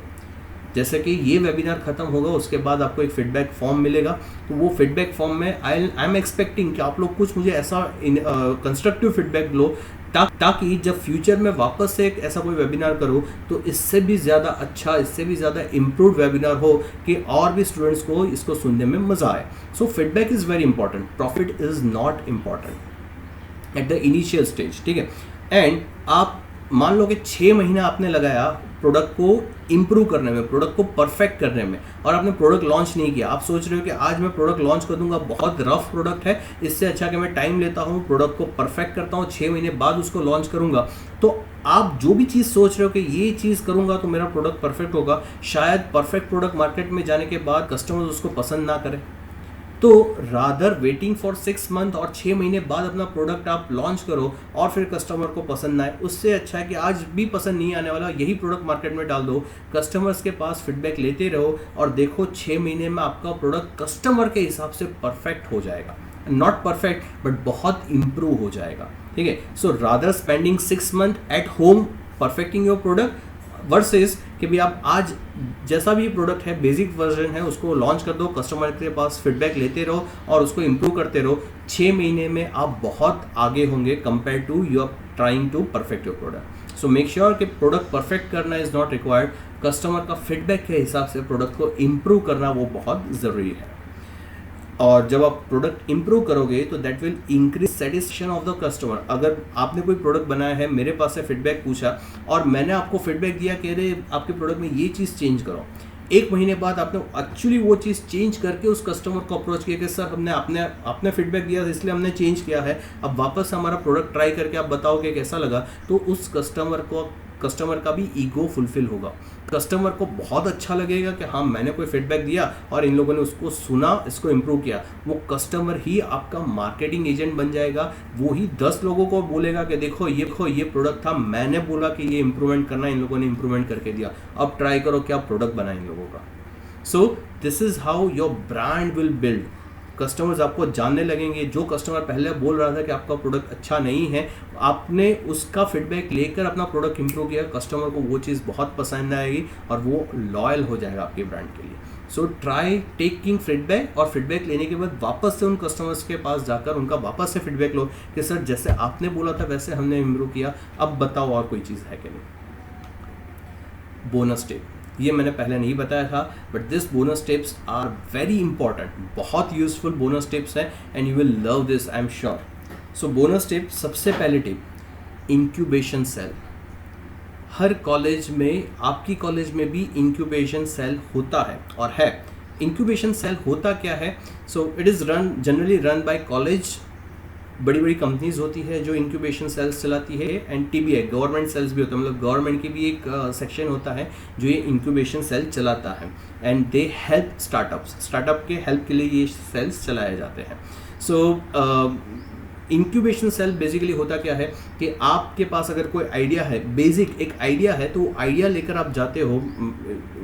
जैसे कि ये वेबिनार खत्म होगा उसके बाद आपको एक फीडबैक फॉर्म मिलेगा, तो वो फीडबैक फॉर्म में आई एम एक्सपेक्टिंग कि आप लोग कुछ मुझे ऐसा कंस्ट्रक्टिव फीडबैक लो, ताकि जब फ्यूचर में वापस से एक ऐसा कोई वेबिनार करो तो इससे भी ज़्यादा अच्छा, इससे भी ज़्यादा इम्प्रूव्ड वेबिनार हो कि और भी स्टूडेंट्स को इसको सुनने में मज़ा आए। So feedback is very important, profit is not important at the initial stage, ठीक है। एंड आप मान लो कि 6 महीना आपने लगाया प्रोडक्ट को इम्प्रूव करने में, प्रोडक्ट को परफेक्ट करने में, और आपने प्रोडक्ट लॉन्च नहीं किया। आप सोच रहे हो कि आज मैं प्रोडक्ट लॉन्च कर दूंगा, बहुत रफ प्रोडक्ट है, इससे अच्छा कि मैं टाइम लेता हूँ, प्रोडक्ट को परफेक्ट करता हूँ, 6 महीने बाद उसको लॉन्च करूंगा। तो आप जो भी चीज़ सोच रहे हो कि ये चीज़ करूंगा तो मेरा प्रोडक्ट परफेक्ट होगा, शायद परफेक्ट प्रोडक्ट मार्केट में जाने के बाद कस्टमर्स उसको पसंद ना करें। तो रादर वेटिंग फॉर 6 मंथ और 6 महीने बाद अपना प्रोडक्ट आप लॉन्च करो और फिर कस्टमर को पसंद ना आए, उससे अच्छा है कि आज भी पसंद नहीं आने वाला यही प्रोडक्ट मार्केट में डाल दो, कस्टमर्स के पास फीडबैक लेते रहो, और देखो 6 महीने में आपका प्रोडक्ट कस्टमर के हिसाब से परफेक्ट हो जाएगा। नॉट परफेक्ट बट बहुत इम्प्रूव हो जाएगा, ठीक है। So rather spending 6 month at home perfecting your product versus कि भी आप आज जैसा भी प्रोडक्ट है, बेसिक वर्जन है, उसको लॉन्च कर दो, कस्टमर के पास फीडबैक लेते रहो और उसको इम्प्रूव करते रहो। 6 महीने में आप बहुत आगे होंगे compare to you are trying to perfect your product. So make sure कि प्रोडक्ट परफेक्ट करना इज़ नॉट रिक्वायर्ड, कस्टमर का फीडबैक के हिसाब से प्रोडक्ट को इम्प्रूव करना वो बहुत ज़रूरी है। और जब आप प्रोडक्ट इंप्रूव करोगे तो that will increase satisfaction of the customer. अगर आपने कोई प्रोडक्ट बनाया है, मेरे पास से फीडबैक पूछा और मैंने आपको फीडबैक दिया कि अरे आपके प्रोडक्ट में ये चीज़ चेंज करो, 1 महीने बाद आपने एक्चुअली वो चीज़ चेंज करके उस कस्टमर को अप्रोच किया कि सर हमने आपने फीडबैक दिया इसलिए हमने चेंज किया है, अब वापस हमारा प्रोडक्ट ट्राई करके आप बताओ कि कैसा लगा, तो उस कस्टमर का भी ईगो फुलफिल होगा। कस्टमर को बहुत अच्छा लगेगा कि हाँ मैंने कोई फीडबैक दिया और इन लोगों ने उसको सुना, इसको इम्प्रूव किया। वो कस्टमर ही आपका मार्केटिंग एजेंट बन जाएगा, वो ही 10 लोगों को बोलेगा कि देखो ये प्रोडक्ट था, मैंने बोला कि ये इम्प्रूवमेंट करना, इन लोगों ने इम्प्रूवमेंट करके दिया, अब ट्राई करो क्या प्रोडक्ट बना इन लोगों का। So this is how your brand will build. Customers आपको जानने लगेंगे। जो कस्टमर पहले बोल रहा था कि आपका प्रोडक्ट अच्छा नहीं है, आपने उसका फीडबैक लेकर अपना प्रोडक्ट इंप्रूव किया, कस्टमर को वो चीज़ बहुत पसंद आएगी और वो लॉयल हो जाएगा आपके ब्रांड के लिए। सो ट्राई टेकिंग फीडबैक, और फीडबैक लेने के बाद वापस से उन कस्टमर्स के पास जाकर उनका वापस से फीडबैक लो कि सर जैसे आपने बोला था वैसे हमने इम्प्रूव किया, अब बताओ और कोई चीज़ है कि नहीं। बोनस टिप, ये मैंने पहले नहीं बताया था, but this bonus tips are very important, बहुत यूजफुल बोनस टिप्स हैं and you will love this, I am sure. So bonus tip, सबसे पहले टिप, इंक्यूबेशन सेल। हर कॉलेज में, आपकी कॉलेज में भी इंक्यूबेशन सेल होता है और है। इंक्यूबेशन सेल होता क्या है? So it is generally run by college, बड़ी बड़ी कंपनीज होती है जो इंक्यूबेशन सेल्स चलाती है, एंड TBI गवर्नमेंट सेल्स भी होता है, मतलब गवर्नमेंट की भी एक सेक्शन होता है जो ये इंक्यूबेशन सेल चलाता है, एंड दे हेल्प स्टार्टअप के हेल्प के लिए ये सेल्स चलाए जाते हैं। सो इंक्यूबेशन सेल बेसिकली होता क्या है कि आपके पास अगर कोई आइडिया है, बेसिक एक आइडिया है, तो वो आइडिया लेकर आप जाते हो,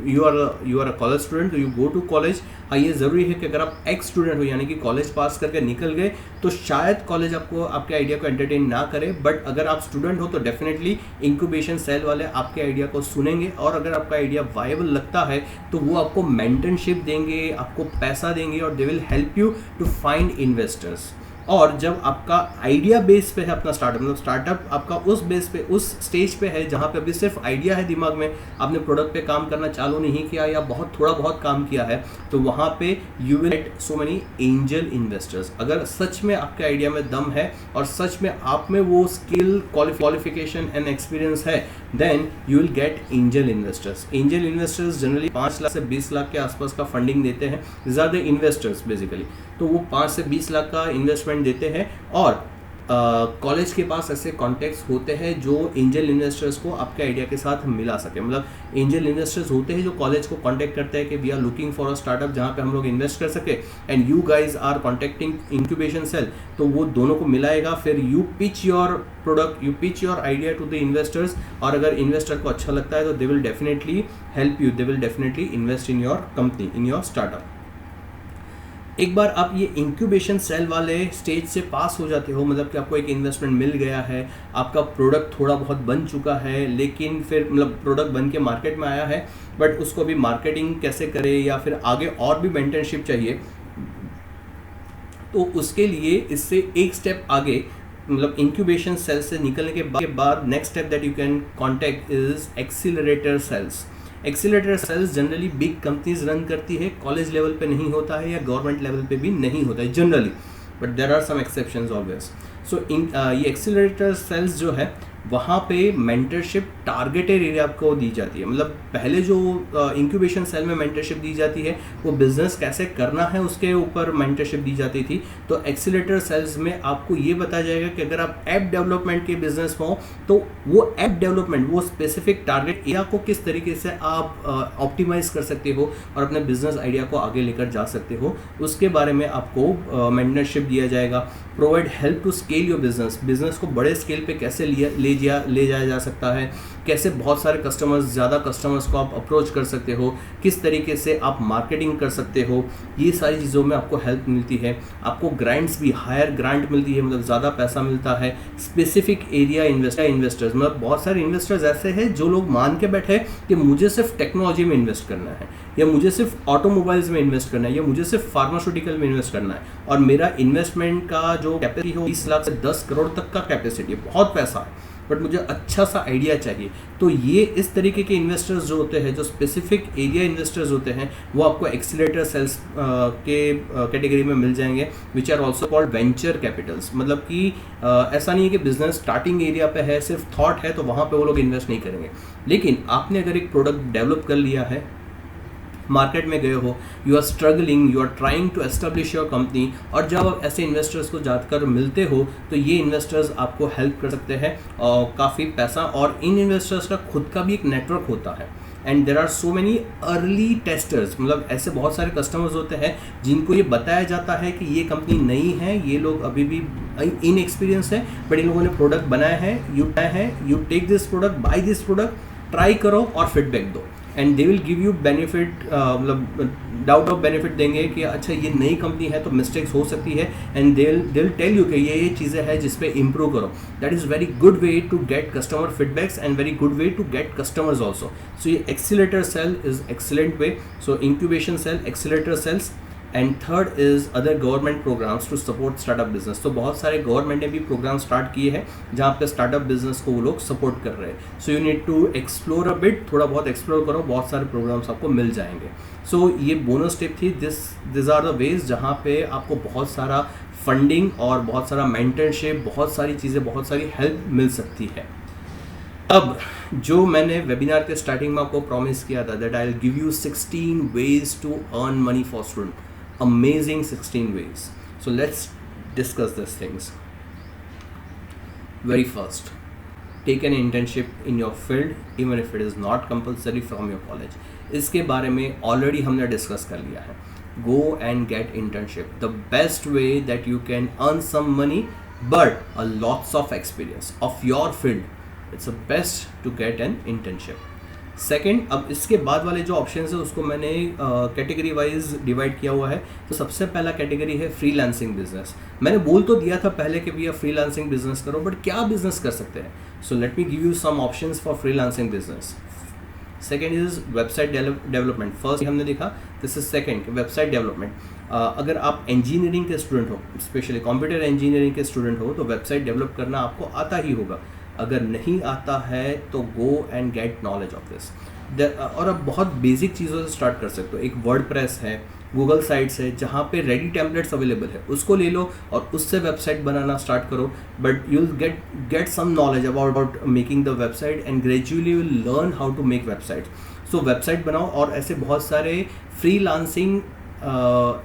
you are a college student, you go to college. हाँ, ये ज़रूरी है कि अगर आप एक्स स्टूडेंट हो, यानी कि कॉलेज पास करके निकल गए, तो शायद कॉलेज आपको आपके आइडिया को एंटरटेन ना करे, बट अगर आप स्टूडेंट हो तो डेफिनेटली इंक्यूबेशन सेल वाले आपके आइडिया को सुनेंगे, और अगर आपका आइडिया वायबल लगता है तो वो आपको मेंटरशिप देंगे, आपको पैसा देंगे, और they will help you to find investors. और जब आपका आइडिया बेस पे है अपना स्टार्टअप, मतलब स्टार्टअप आपका उस बेस पे, उस स्टेज पे है जहाँ पे अभी सिर्फ आइडिया है दिमाग में, आपने प्रोडक्ट पे काम करना चालू नहीं किया या बहुत थोड़ा बहुत काम किया है, तो वहाँ पे you will get so many angel investors. अगर सच में आपके आइडिया में दम है और सच में आप में वो स्किल, क्वालिफिकेशन एंड एक्सपीरियंस है, then you will get angel investors. Angel investors generally 5 lakh से 20 लाख के आसपास का फंडिंग देते हैं, ज़्यादा इन्वेस्टर्स बेसिकली, तो वो 5 से 20 लाख का इन्वेस्टमेंट देते हैं। और कॉलेज के पास ऐसे कॉन्टेक्ट्स होते हैं जो एंजल इन्वेस्टर्स को आपके आइडिया के साथ मिला सके, मतलब एंजल इन्वेस्टर्स होते हैं जो कॉलेज को कांटेक्ट करते हैं कि we are looking for a startup जहाँ पे हम लोग इन्वेस्ट कर सके, and you guys are contacting incubation cell, तो वो दोनों को मिलाएगा। फिर you pitch your product, you pitch your idea to the investors, और अगर इन्वेस्टर को अच्छा लगता है तो they will definitely help you, they will definitely invest in your company, in your startup. एक बार आप ये इंक्यूबेशन सेल वाले स्टेज से पास हो जाते हो, मतलब कि आपको एक इन्वेस्टमेंट मिल गया है, आपका प्रोडक्ट थोड़ा बहुत बन चुका है, लेकिन फिर मतलब प्रोडक्ट बन के मार्केट में आया है, बट उसको भी मार्केटिंग कैसे करें या फिर आगे और भी मेंटरशिप चाहिए, तो उसके लिए इससे एक स्टेप आगे, मतलब इंक्यूबेशन सेल से निकलने के बाद next step that you can contact is accelerator cells. Accelerator cells generally big companies run करती है, कॉलेज लेवल पे नहीं होता है या गवर्नमेंट लेवल पे भी नहीं होता है generally, but there are some exceptions always. So ये एक्सीलरेटर सेल्स जो है वहाँ पे मेंटरशिप टारगेटेड एरिया को दी जाती है, मतलब पहले जो इंक्यूबेशन सेल में मेंटरशिप दी जाती है वो बिजनेस कैसे करना है उसके ऊपर मेंटरशिप दी जाती थी, तो एक्सीलरेटर सेल्स में आपको ये बताया जाएगा कि अगर आप ऐप डेवलपमेंट के बिजनेस में हो तो वो ऐप डेवलपमेंट, वो स्पेसिफिक टारगेट एरिया को किस तरीके से आप ऑप्टिमाइज कर सकते हो और अपने बिजनेस आइडिया को आगे लेकर जा सकते हो, उसके बारे में आपको मेंटरशिप दिया जाएगा। Provide help to scale your business को बड़े स्केल पे कैसे ले जाया जा सकता है, कैसे बहुत सारे कस्टमर्स, ज़्यादा कस्टमर्स को आप अप्रोच कर सकते हो, किस तरीके से आप मार्केटिंग कर सकते हो, ये सारी चीज़ों में आपको हेल्प मिलती है। आपको ग्रांट्स भी, हायर ग्रांट मिलती है, मतलब ज़्यादा पैसा मिलता है। स्पेसिफिक एरिया इन्वेस्टर्स, मतलब बहुत सारे इन्वेस्टर्स ऐसे हैं जो लोग मान के बैठे कि मुझे सिर्फ टेक्नोलॉजी में इन्वेस्ट करना है, या मुझे सिर्फ ऑटोमोबाइल्स में इन्वेस्ट करना है, या मुझे सिर्फ फार्मास्यूटिकल में इन्वेस्ट करना है, और मेरा इन्वेस्टमेंट का जो कैपेसिटी हो 20 लाख से 10 करोड़ तक का कैपेसिटी है, बहुत पैसा है, बट मुझे अच्छा सा आइडिया चाहिए। तो ये इस तरीके के इन्वेस्टर्स जो होते हैं, जो स्पेसिफिक एरिया इन्वेस्टर्स होते हैं, वो आपको एक्सीलरेटर सेल्स के कैटेगरी में मिल जाएंगे, which are also called venture capitals. मतलब कि ऐसा नहीं है कि बिजनेस स्टार्टिंग एरिया पे है, सिर्फ थॉट है तो वहाँ पे वो लोग इन्वेस्ट नहीं करेंगे, लेकिन आपने अगर एक प्रोडक्ट डेवलप कर लिया है, मार्केट में गए हो, you are struggling, you are trying to establish your company, और जब आप ऐसे इन्वेस्टर्स को जाकर मिलते हो तो ये इन्वेस्टर्स आपको हेल्प कर सकते हैं और काफ़ी पैसा, और इन इन्वेस्टर्स का खुद का भी एक नेटवर्क होता है। And there are so many early testers, मतलब ऐसे बहुत सारे कस्टमर्स होते हैं जिनको ये बताया जाता है कि ये कंपनी नई है, ये लोग अभी भी इन एक्सपीरियंस है, बट इन लोगों ने प्रोडक्ट बनाया है, you take this product, buy this product, try करो और फीडबैक दो। And they will give you benefit, मतलब डाउट ऑफ बेनिफिट देंगे कि अच्छा ये नई कंपनी है तो मिस्टेक्स हो सकती है, and they will tell you कि ये चीज़ें हैं जिस पे इम्प्रूव करो. That is very good way to get customer feedbacks and very good way to get customers also. So ये accelerator cell is excellent way. So incubation cell, accelerator cells. And third is other government programs to support startup business. तो बहुत सारे government ने भी programme start किए हैं जहाँ पे स्टार्टअप बिजनेस को वो लोग सपोर्ट कर रहे हैं. So you need to explore a bit, थोड़ा बहुत एक्सप्लोर करो, बहुत सारे प्रोग्राम्स आपको मिल जाएंगे. सो ये बोनस टिप थी. दिस आर द वेज जहाँ पे आपको बहुत सारा फंडिंग और बहुत सारा मेंटरशिप, बहुत सारी चीज़ें, बहुत सारी हेल्प मिल सकती है. अब जो मैंने वेबिनार के स्टार्टिंग में आपको प्रॉमिस किया था that I will give you 16 ways to earn money for student. Amazing 16 ways. So let's discuss these things. Very first, take an internship in your field even if it is not compulsory from your college. इसके बारे में already हमने discuss कर लिया है. Go and get internship. The best way that you can earn some money but a lots of experience of your field. It's the best to get an internship. Second, अब इसके बाद वाले जो option है उसको मैंने कैटेगरी वाइज डिवाइड किया हुआ है. तो सबसे पहला कैटेगरी है फ्रीलांसिंग बिजनेस. मैंने बोल तो दिया था पहले कि भैया फ्रीलांसिंग बिजनेस करो, बट क्या बिजनेस कर सकते हैं. So let me give you some options for freelancing business. Second is website development. First हमने देखा, this is second, website development. अगर आप इंजीनियरिंग के स्टूडेंट हो, स्पेशली कंप्यूटर इंजीनियरिंग के स्टूडेंट हो, तो वेबसाइट डेवलप करना आपको आता ही होगा. अगर नहीं आता है तो go and get knowledge of this. और आप बहुत बेसिक चीज़ों से स्टार्ट कर सकते हो. एक वर्डप्रेस है, गूगल साइट्स है जहाँ पे रेडी टेम्पलेट्स अवेलेबल है, उसको ले लो और उससे वेबसाइट बनाना स्टार्ट करो. But you will get some knowledge about making the website and gradually you will learn how to make website. So website बनाओ. और ऐसे बहुत सारे फ्रीलांसिंग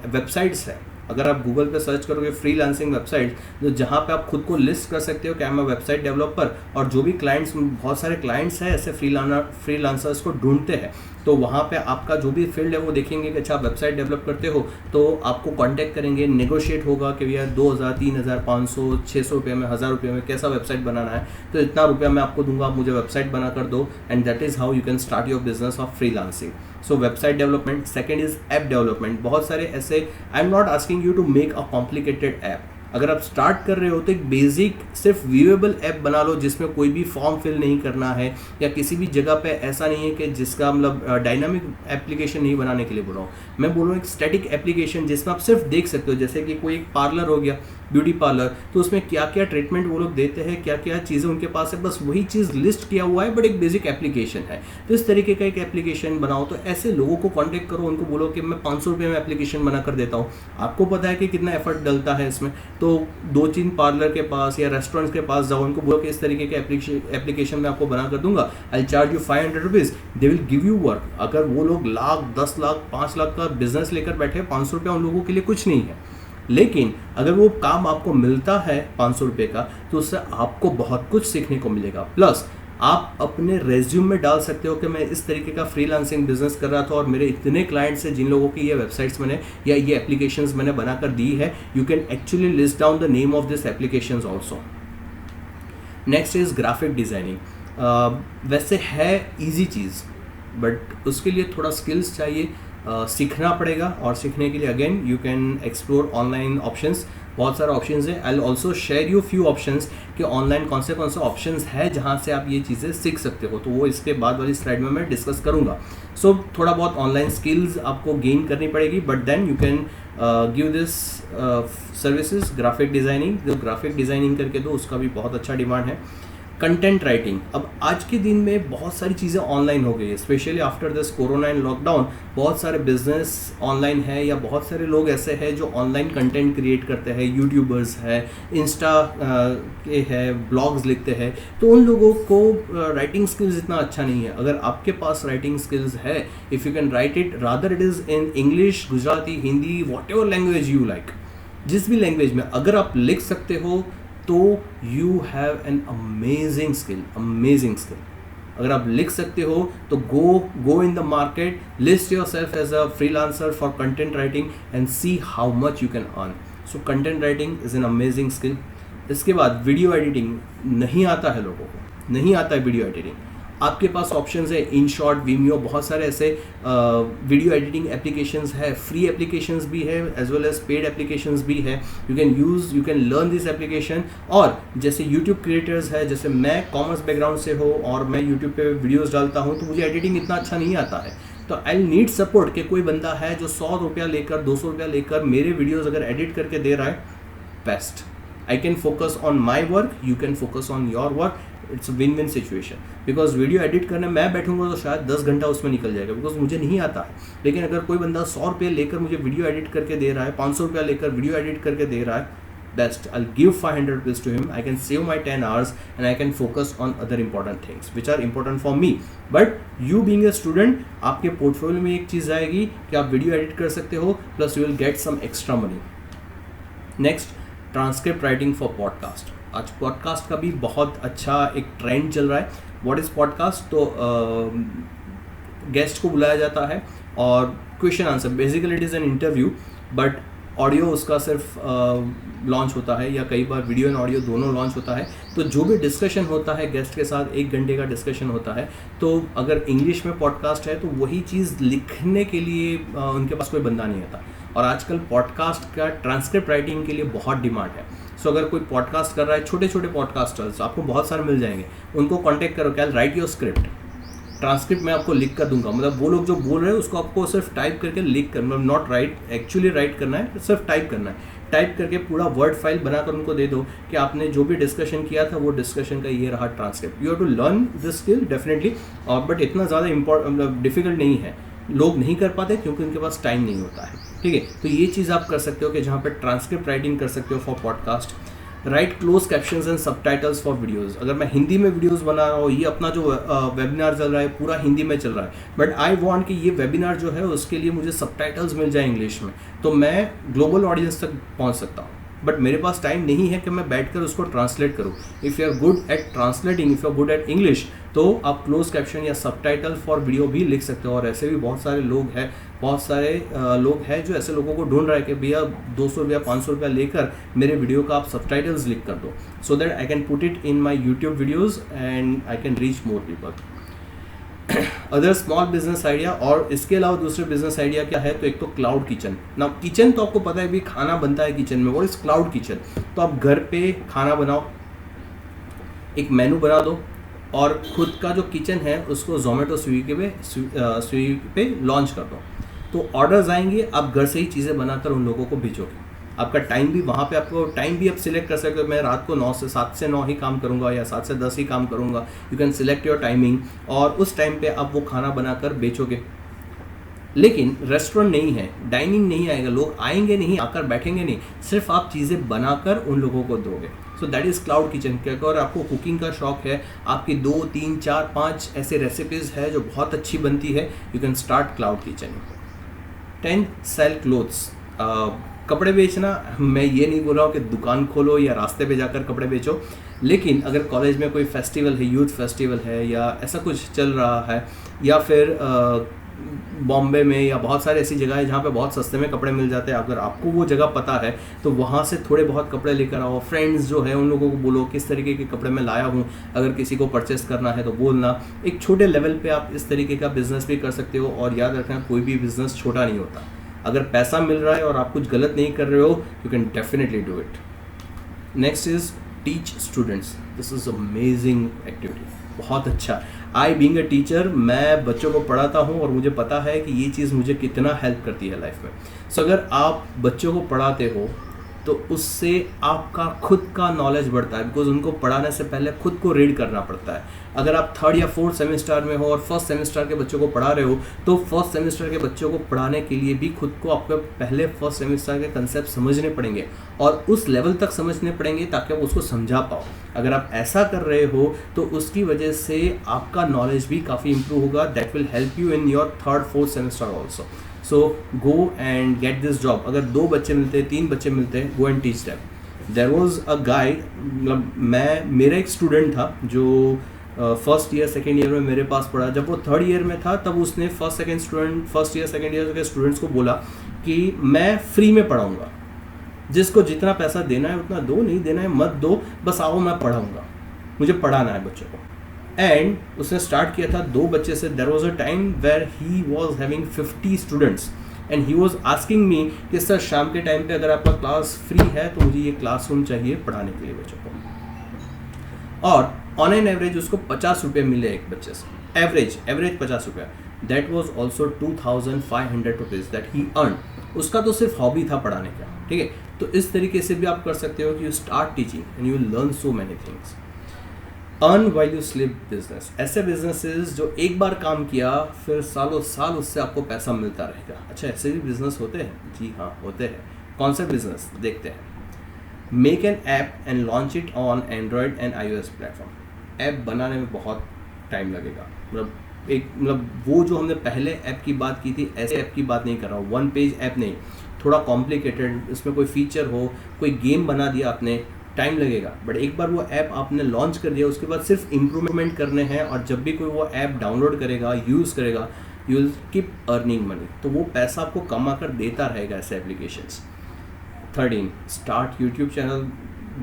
वेबसाइट्स है. अगर आप गूगल पे सर्च करोगे फ्रीलांसिंग वेबसाइट, तो जहाँ पे आप खुद को लिस्ट कर सकते हो कि मैं वेबसाइट डेवलपर, और जो भी क्लाइंट्स, बहुत सारे क्लाइंट्स हैं ऐसे फ्रीलांसर्स को ढूंढते हैं, तो वहाँ पे आपका जो भी फील्ड है वो देखेंगे कि अच्छा आप वेबसाइट डेवलप करते हो, तो आपको कांटेक्ट करेंगे. नेगोशिएट होगा कि भैया 2000, 3000, 500, 600 रुपये में, 1000 रुपये में कैसा वेबसाइट बनाना है, तो इतना रुपया मैं आपको दूंगा, आप मुझे वेबसाइट बना कर दो. And that is how you can start your business of freelancing. So website development. Second is app development. बहुत सारे ऐसे, I am not asking you to make a complicated app. अगर आप स्टार्ट कर रहे हो तो एक बेसिक सिर्फ व्यूएबल ऐप बना लो जिसमें कोई भी फॉर्म फिल नहीं करना है, या किसी भी जगह पे ऐसा नहीं है कि जिसका मतलब डायनामिक एप्लीकेशन नहीं बनाने के लिए बोल रहा हूँ. मैं बोल रहा हूँ एक स्टैटिक एप्लीकेशन जिसमें आप सिर्फ देख सकते हो, जैसे कि कोई एक पार्लर हो गया, ब्यूटी पार्लर, तो उसमें क्या क्या ट्रीटमेंट वो लोग देते हैं, क्या क्या चीज़ें उनके पास है, बस वही चीज़ लिस्ट किया हुआ है, बट एक बेसिक एप्लीकेशन है. तो इस तरीके का एक एप्लीकेशन बनाओ. तो ऐसे लोगों को कॉन्टेक्ट करो, उनको बोलो कि मैं 500 रुपये में एप्लीकेशन बना कर देता हूँ. आपको पता है कि कितना एफर्ट डलता है इसमें, तो 2-3 पार्लर के पास या रेस्टोरेंट्स के पास जाओ, उनको बोलो कि इस तरीके के एप्लीकेशन में आपको बना कर दूंगा, आई charge you 500 rupees, they will give you work. अगर वो लोग लाख, 10 लाख, 5 लाख का बिजनेस लेकर बैठे, 500 रुपया उन लोगों के लिए कुछ नहीं है. लेकिन अगर वो काम आपको मिलता है 500 रुपये का, तो उससे आपको बहुत कुछ सीखने को मिलेगा. प्लस आप अपने रेज्यूम में डाल सकते हो कि मैं इस तरीके का फ्रीलांसिंग बिजनेस कर रहा था और मेरे इतने क्लाइंट्स हैं जिन लोगों की ये वेबसाइट्स मैंने या ये एप्लीकेशंस मैंने बनाकर दी है. You can actually list down the name of this applications also. Next is graphic designing. वैसे है ईजी चीज़, बट उसके लिए थोड़ा स्किल्स चाहिए, सीखना पड़ेगा. और सीखने के लिए again you can explore online options. बहुत सारे ऑप्शंस है. I will also share you few options कि ऑनलाइन कौन से ऑप्शंस है जहाँ से आप ये चीज़ें सीख सकते हो. तो वो इसके बाद वाली स्लाइड में मैं डिस्कस करूँगा. सो थोड़ा बहुत ऑनलाइन स्किल्स आपको गेन करनी पड़ेगी, but then you can give this services. Graphic designing, जो ग्राफिक डिज़ाइनिंग करके दो उसका भी बहुत अच्छा डिमांड है. Content writing. अब आज के दिन में बहुत सारी चीज़ें ऑनलाइन हो गई है, specially after this corona and lockdown. बहुत सारे बिजनेस ऑनलाइन है, या बहुत सारे लोग ऐसे हैं जो ऑनलाइन कंटेंट क्रिएट करते हैं, यूट्यूबर्स है, इंस्टा के है, ब्लॉग्स लिखते हैं. तो उन लोगों को राइटिंग स्किल्स इतना अच्छा नहीं है. अगर आपके पास राइटिंग स्किल्स है, if you can write it, rather it is in English, Gujarati, Hindi, what ever language you like, जिस भी लैंग्वेज में अगर आप लिख सकते हो तो you have an amazing skill. अगर आप लिख सकते हो तो go in the market, list yourself as a freelancer for content writing and see how much you can earn. So content writing is an amazing skill. इसके बाद video editing. नहीं आता है लोगों को, नहीं आता है वीडियो एडिटिंग. आपके पास ऑप्शंस है, InShot, Vimeo, बहुत सारे ऐसे वीडियो एडिटिंग एप्लीकेशंस है, फ्री एप्लीकेशंस भी है as well as paid applications भी है। You can learn this application. और जैसे यूट्यूब क्रिएटर्स है, जैसे मैं कॉमर्स बैकग्राउंड से हो और मैं यूट्यूब पे वीडियोज़ डालता हूँ, तो मुझे एडिटिंग इतना अच्छा नहीं आता है, तो आई नीड सपोर्ट कि कोई बंदा है जो 100 रुपया लेकर 200 रुपया लेकर मेरे वीडियोज़ अगर एडिट करके दे रहा है, best. I can focus on my work, you can focus on your work, it's a win-win situation। Because video edit करने मैं बैठूंगा तो शायद 10 घंटा उसमें निकल जाएगा, बिकॉज मुझे नहीं आता है। लेकिन अगर कोई बंदा 100 रुपये लेकर मुझे वीडियो एडिट करके दे रहा है, 500 रुपया लेकर वीडियो एडिट करके दे रहा है, best. I'll give 500 rupees to him, I can save my 10 hours and I can focus on other important things which are important for me। But you being a student, आपके portfolio में एक चीज़ आएगी कि आप video edit कर सकते हो, plus you will get some extra money. Next, transcript writing for podcast. आज पॉडकास्ट का भी बहुत अच्छा एक ट्रेंड चल रहा है। What is podcast? तो गेस्ट को बुलाया जाता है और question answer, basically it is an interview, but audio उसका सिर्फ लॉन्च होता है, या कई बार वीडियो एंड ऑडियो दोनों लॉन्च होता है। तो जो भी डिस्कशन होता है गेस्ट के साथ, 1 घंटे का डिस्कशन होता है। तो अगर इंग्लिश में पॉडकास्ट है तो वही चीज़ लिखने के लिए उनके पास कोई बंदा नहीं आता। और आजकल पॉडकास्ट का ट्रांसक्रिप्ट राइटिंग के लिए बहुत डिमांड है। सो अगर कोई पॉडकास्ट कर रहा है, छोटे छोटे पॉडकास्टर्स आपको बहुत सारे मिल जाएंगे, उनको कॉन्टेक्ट करो, क्या राइट योर स्क्रिप्ट, ट्रांसक्रिप्ट मैं आपको लिख कर दूंगा। मतलब वो लोग जो बोल रहे हैं उसको आपको सिर्फ टाइप करके लिख कर, मतलब नॉट राइट, एक्चुअली राइट करना है, सिर्फ टाइप करना है। टाइप करके पूरा वर्ड फाइल बनाकर उनको दे दो कि आपने जो भी डिस्कशन किया था वो डिस्कशन का ये रहा transcript. You have to learn this skill definitely, but इतना ज़्यादा मतलब डिफिकल्ट नहीं है। लोग नहीं कर पाते क्योंकि उनके पास टाइम नहीं होता है। ठीक है, तो ये चीज़ आप कर सकते हो कि जहाँ पे ट्रांसक्रिप्ट राइटिंग कर सकते हो for podcast. Right close captions and subtitles for videos. अगर मैं हिंदी में वीडियोस बना रहा हूँ, ये अपना जो वेबिनार चल रहा है पूरा हिंदी में चल रहा है, बट आई वांट कि ये वेबिनार जो है उसके लिए मुझे सबटाइटल्स मिल जाए इंग्लिश में, तो मैं ग्लोबल ऑडियंस तक पहुँच सकता हूँ। बट मेरे पास टाइम नहीं है कि मैं बैठकर उसको ट्रांसलेट करूँ। If you are good at translating, if you are good at English, तो आप क्लोज कैप्शन या सबटाइटल फॉर वीडियो भी लिख सकते हो। और ऐसे भी बहुत सारे लोग हैं, बहुत सारे लोग हैं जो ऐसे लोगों को ढूंढ रहा है कि भैया 200 रुपया 500 रुपया लेकर मेरे वीडियो का आप सबटाइटल्स लिख कर दो, so that I can put it in my YouTube videos and I can reach more people. Other small business idea, और इसके अलावा दूसरे बिजनेस आइडिया क्या है? तो एक तो क्लाउड किचन। ना किचन तो आपको पता है भी खाना बनता है किचन में, व्हाट इज क्लाउड किचन? तो आप घर पे खाना बनाओ, एक मेनू बना दो और खुद का जो किचन है उसको जोमेटो स्विगी पे लॉन्च कर दो। तो ऑर्डर्स आएंगे, आप घर से ही चीज़ें बनाकर उन लोगों को भेजोगे। आपका टाइम भी वहाँ पे, आपको टाइम भी आप सिलेक्ट कर सकते हो। मैं रात को 7 से 9 ही काम करूँगा या 7 से 10 ही काम करूँगा। You can select your timing और उस टाइम पे आप वो खाना बनाकर बेचोगे। लेकिन रेस्टोरेंट नहीं है, डाइनिंग नहीं आएगा, लोग आएंगे नहीं, आकर बैठेंगे नहीं, सिर्फ आप चीज़ें बनाकर उन लोगों को दोगे। सो दैट इज़ क्लाउड किचन। क्या अगर आपको कुकिंग का शौक है, आपकी 2, 3, 4, 5 ऐसे रेसिपीज़ है जो बहुत अच्छी बनती है, you can start cloud kitchen. 10 sell clothes. कपड़े बेचना, मैं ये नहीं बोल रहा हूँ कि दुकान खोलो या रास्ते पे जाकर कपड़े बेचो, लेकिन अगर कॉलेज में कोई फेस्टिवल है, यूथ फेस्टिवल है या ऐसा कुछ चल रहा है, या फिर बॉम्बे में या बहुत सारे ऐसी जगह है जहाँ पे बहुत सस्ते में कपड़े मिल जाते हैं, अगर आपको वो जगह पता है तो वहाँ से थोड़े बहुत कपड़े लेकर आओ। फ्रेंड्स जो है उन लोगों को बोलो किस तरीके के कपड़े मैं लाया हूँ, अगर किसी को परचेस करना है तो बोलना। एक छोटे लेवल पे आप इस तरीके का बिजनेस भी कर सकते हो। और याद रखना, कोई भी बिजनेस छोटा नहीं होता। अगर पैसा मिल रहा है और आप कुछ गलत नहीं कर रहे हो, you can definitely do it. Next is teach students. This is amazing activity, बहुत अच्छा। आई बीइंग अ टीचर, मैं बच्चों को पढ़ाता हूँ और मुझे पता है कि ये चीज़ मुझे कितना हेल्प करती है लाइफ में। सो अगर आप बच्चों को पढ़ाते हो तो उससे आपका खुद का नॉलेज बढ़ता है, बिकॉज उनको पढ़ाने से पहले खुद को रीड करना पड़ता है। अगर आप 3rd या 4th सेमेस्टर में हो और 1st सेमेस्टर के बच्चों को पढ़ा रहे हो, तो 1st सेमेस्टर के बच्चों को पढ़ाने के लिए भी खुद को आपको पहले 1st सेमेस्टर के कंसेप्ट समझने पड़ेंगे और उस लेवल तक समझने पड़ेंगे ताकि आप उसको समझा पाओ। अगर आप ऐसा कर रहे हो तो उसकी वजह से आपका नॉलेज भी काफ़ी इंप्रूव होगा। That will help you in your 3rd, 4th semester also. So go and get this job. अगर 2 बच्चे मिलते हैं, 3 बच्चे मिलते हैं, go and teach them. There was a guy, मतलब मेरा एक स्टूडेंट था जो 1st ईयर 2nd ईयर में मेरे पास पढ़ा। जब वो 3rd ईयर में था तब उसने 1st ईयर 2nd ईयर के स्टूडेंट्स को बोला कि मैं फ्री में पढ़ाऊँगा, जिसको जितना पैसा देना है उतना दो, नहीं देना है मत दो, बस आओ मैं पढ़ाऊँगा, मुझे पढ़ाना है बच्चों को। एंड उसने स्टार्ट किया था 2 बच्चे से. There was a time where he was having 50 students and he was asking me कि सर शाम के टाइम पे अगर आपका क्लास फ्री है तो मुझे ये क्लासरूम चाहिए पढ़ाने के लिए बच्चों को. और ऑन एन एवरेज उसको 50 रुपये मिले एक बच्चे से, एवरेज 50 रुपया. That was also 2500 rupees that he earn. उसका तो सिर्फ हॉबी था पढ़ाने का. ठीक है, तो इस तरीके से भी आप कर सकते हो कि you start teaching and you learn so many things. Earn while you sleep business, ऐसे बिजनेसेस जो एक बार काम किया फिर सालों साल उससे आपको पैसा मिलता रहेगा. अच्छा, ऐसे भी बिजनेस होते हैं? जी हाँ, होते हैं. कौन से बिजनेस देखते हैं. Make an app and launch it on Android and iOS platform. App बनाने में बहुत टाइम लगेगा. मतलब वो जो हमने पहले ऐप की बात की थी, ऐसे ऐप की बात नहीं कर रहा हूँ. 1 पेज ऐप नहीं, थोड़ा कॉम्प्लिकेटेड, इसमें कोई फीचर हो, कोई गेम बना दिया आपने, टाइम लगेगा. बट एक बार वो ऐप आपने लॉन्च कर दिया, उसके बाद सिर्फ इम्प्रूवमेंट करने हैं. और जब भी कोई वो ऐप डाउनलोड करेगा, यूज़ करेगा, you will keep earning money. तो वो पैसा आपको कमा कर देता रहेगा ऐसे एप्लीकेशंस. 13, start YouTube channel.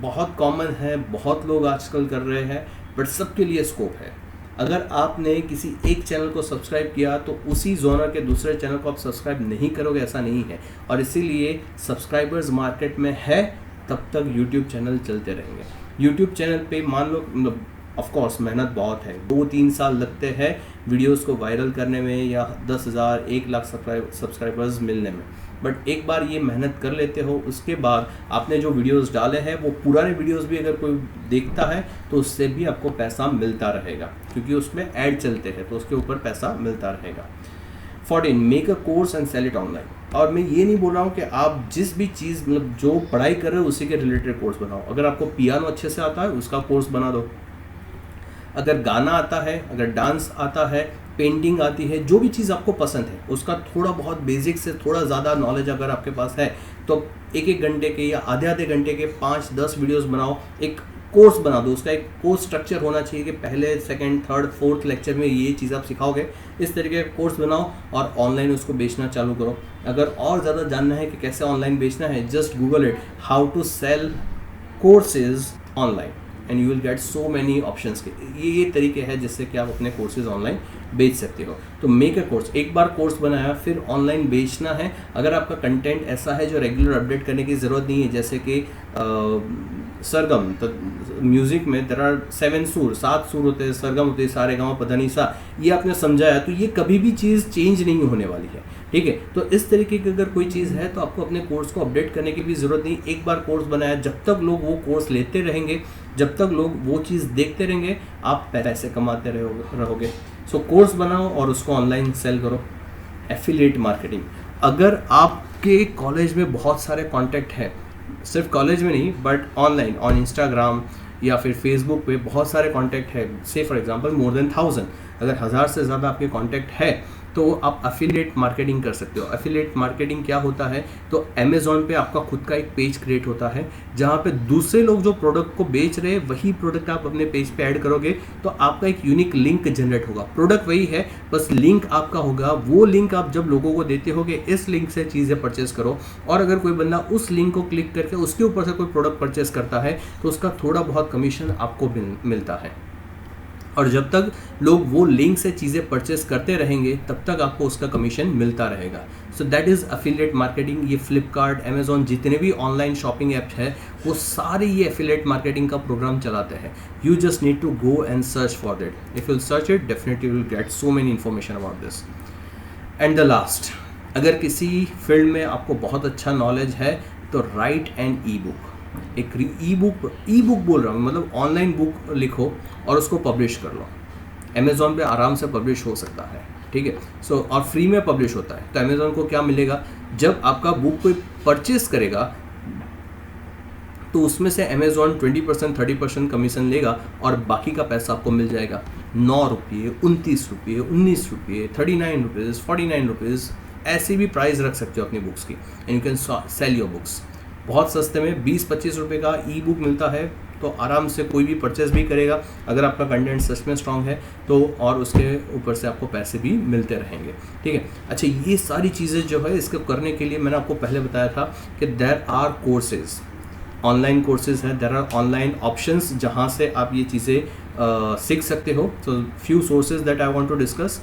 बहुत कॉमन है, बहुत लोग आजकल कर रहे हैं, बट सबके लिए स्कोप है. अगर आपने किसी एक चैनल को सब्सक्राइब किया तो उसी जोनर के दूसरे चैनल को आप सब्सक्राइब नहीं करोगे, ऐसा नहीं है. और इसीलिए सब्सक्राइबर्स मार्केट में है तब तक यूट्यूब चैनल चलते रहेंगे. यूट्यूब चैनल पे मान लो, मतलब ऑफकोर्स मेहनत बहुत है, 2-3 साल लगते हैं वीडियोस को वायरल करने में या 10,000 1 लाख सब्सक्राइबर्स मिलने में. बट एक बार ये मेहनत कर लेते हो, उसके बाद आपने जो वीडियोस डाले हैं वो पुराने वीडियोस भी अगर कोई देखता है तो उससे भी आपको पैसा मिलता रहेगा, क्योंकि उसमें ऐड चलते हैं तो उसके ऊपर पैसा मिलता रहेगा. 14, make a course and sell it online. और मैं ये नहीं बोल रहा हूँ कि आप जिस भी चीज़, मतलब जो पढ़ाई कर रहे हो उसी के रिलेटेड कोर्स बनाओ. अगर आपको पियानो अच्छे से आता है उसका कोर्स बना दो. अगर गाना आता है, अगर डांस आता है, पेंटिंग आती है, जो भी चीज़ आपको पसंद है उसका थोड़ा बहुत बेसिक से थोड़ा ज़्यादा नॉलेज अगर आपके पास है तो 1-1 घंटे के या आधे घंटे के 5-10 वीडियोस बनाओ, एक कोर्स बना दो. उसका एक कोर्स स्ट्रक्चर होना चाहिए कि पहले, सेकंड, थर्ड, फोर्थ लेक्चर में ये चीज़ आप सिखाओगे. इस तरीके का कोर्स बनाओ और ऑनलाइन उसको बेचना चालू करो. अगर और ज़्यादा जानना है कि कैसे ऑनलाइन बेचना है, just Google it, how to sell courses online and you will get so many options के. ये तरीके हैं जिससे कि आप अपने कोर्सेज ऑनलाइन बेच सकते हो. तो मेक अ कोर्स, एक बार कोर्स बनाया फिर ऑनलाइन बेचना है. अगर आपका कंटेंट ऐसा है जो रेगुलर अपडेट करने की ज़रूरत नहीं है, जैसे कि सरगम, तो म्यूज़िक में देयर आर 7 सुर, 7 सुर होते हैं, सरगम होते हैं, सारे गाँव पधनी सा, ये आपने समझाया तो ये कभी भी चीज़ चेंज नहीं होने वाली है. ठीक है, तो इस तरीके की अगर कोई चीज़ है तो आपको अपने कोर्स को अपडेट करने की भी ज़रूरत नहीं. एक बार कोर्स बनाया, जब तक लोग वो कोर्स लेते रहेंगे, जब तक लोग वो चीज़ देखते रहेंगे, आप पैसे कमाते रहोगे. सो कोर्स बनाओ और उसको ऑनलाइन सेल करो. एफिलिएट मार्केटिंग, अगर आपके कॉलेज में बहुत सारे कॉन्टैक्ट हैं, सिर्फ कॉलेज में नहीं बट ऑनलाइन, ऑन इंस्टाग्राम या फिर फेसबुक पे बहुत सारे कॉन्टैक्ट है, से फॉर एग्जांपल मोर देन 1000, अगर 1000 से ज़्यादा आपके कॉन्टैक्ट है तो आप एफिलिएट मार्केटिंग कर सकते हो. एफिलिएट मार्केटिंग क्या होता है, तो अमेज़ॉन पे आपका खुद का एक पेज क्रिएट होता है जहाँ पे दूसरे लोग जो प्रोडक्ट को बेच रहे हैं वही प्रोडक्ट आप अपने पेज पे ऐड करोगे तो आपका एक यूनिक लिंक जनरेट होगा. प्रोडक्ट वही है, बस लिंक आपका होगा. वो लिंक आप जब लोगों को देते होगे, इस लिंक से चीज़ें परचेस करो, और अगर कोई बंदा उस लिंक को क्लिक करके उसके ऊपर से कोई प्रोडक्ट परचेस करता है तो उसका थोड़ा बहुत कमीशन आपको मिलता है. और जब तक लोग वो लिंक से चीज़ें परचेस करते रहेंगे तब तक आपको उसका कमीशन मिलता रहेगा. सो दैट इज़ एफिलिएट मार्केटिंग. ये फ्लिपकार्ट, अमेज़ॉन, जितने भी ऑनलाइन शॉपिंग ऐप्स है वो सारे ये एफिलिएट मार्केटिंग का प्रोग्राम चलाते हैं. You just need to go and search for that. If you search it, definitely you will get so many information about this. And the last, अगर किसी field में आपको बहुत अच्छा नॉलेज है तो राइट एन ई बुक. एक ई book बोल रहा हूँ, मतलब ऑनलाइन बुक लिखो और उसको पब्लिश कर लो. अमेज़ॉन पे आराम से पब्लिश हो सकता है. ठीक है, सो और फ्री में पब्लिश होता है. तो अमेज़ॉन को क्या मिलेगा, जब आपका बुक कोई परचेस करेगा तो उसमें से अमेज़ॉन 20%, 30% कमीशन लेगा और बाकी का पैसा आपको मिल जाएगा. 9 रुपये, 29 रुपये, 19 रुपये, 39 रुपीज़, 49 रुपीज़, ऐसी भी प्राइस रख सकते हो अपनी बुक्स की. And you can sell your books बहुत सस्ते में. 20-25 रुपये का ई बुक मिलता है तो आराम से कोई भी परचेस भी करेगा अगर आपका कंटेंट सच में स्ट्रांग है तो, और उसके ऊपर से आपको पैसे भी मिलते रहेंगे. ठीक है, अच्छा, ये सारी चीज़ें जो है इसको करने के लिए मैंने आपको पहले बताया था कि there are courses. Online courses हैं, देयर आर ऑनलाइन ऑप्शंस जहाँ से आप ये चीज़ें सीख सकते हो. So few sources that I want to discuss.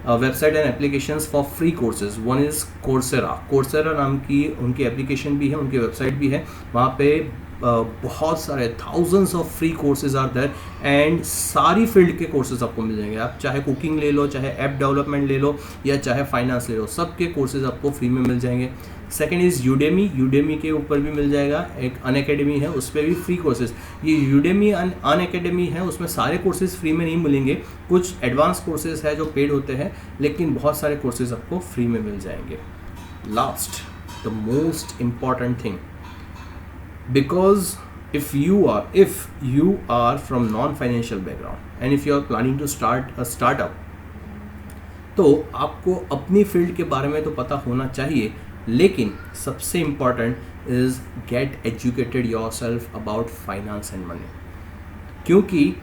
Website and applications for free courses. One is Coursera नाम की उनकी एप्लीकेशन भी है, उनकी वेबसाइट भी है. वहाँ पे बहुत सारे thousands of free courses are there and सारी फील्ड के कोर्सेज आपको मिल जाएंगे. आप चाहे कुकिंग ले लो, चाहे ऐप डेवलपमेंट ले लो, या चाहे फाइनेंस ले लो, सबके कोर्सेज आपको फ्री में मिल जाएंगे. सेकेंड इज़ यूडेमी के ऊपर भी मिल जाएगा. एक अनअकैडमी है, उस पर भी फ्री कोर्सेज. ये यूडेमी अनअकैडमी है, उसमें सारे कोर्सेज फ्री में नहीं मिलेंगे. कुछ एडवांस कोर्सेज है जो पेड होते हैं, लेकिन बहुत सारे कोर्सेज आपको फ्री में मिल जाएंगे. Last, the most important thing, because if you are from non-financial background and if you are planning to start a startup, तो आपको अपनी फील्ड के बारे में तो पता होना चाहिए, लेकिन सबसे important is get educated yourself about finance and money. क्योंकि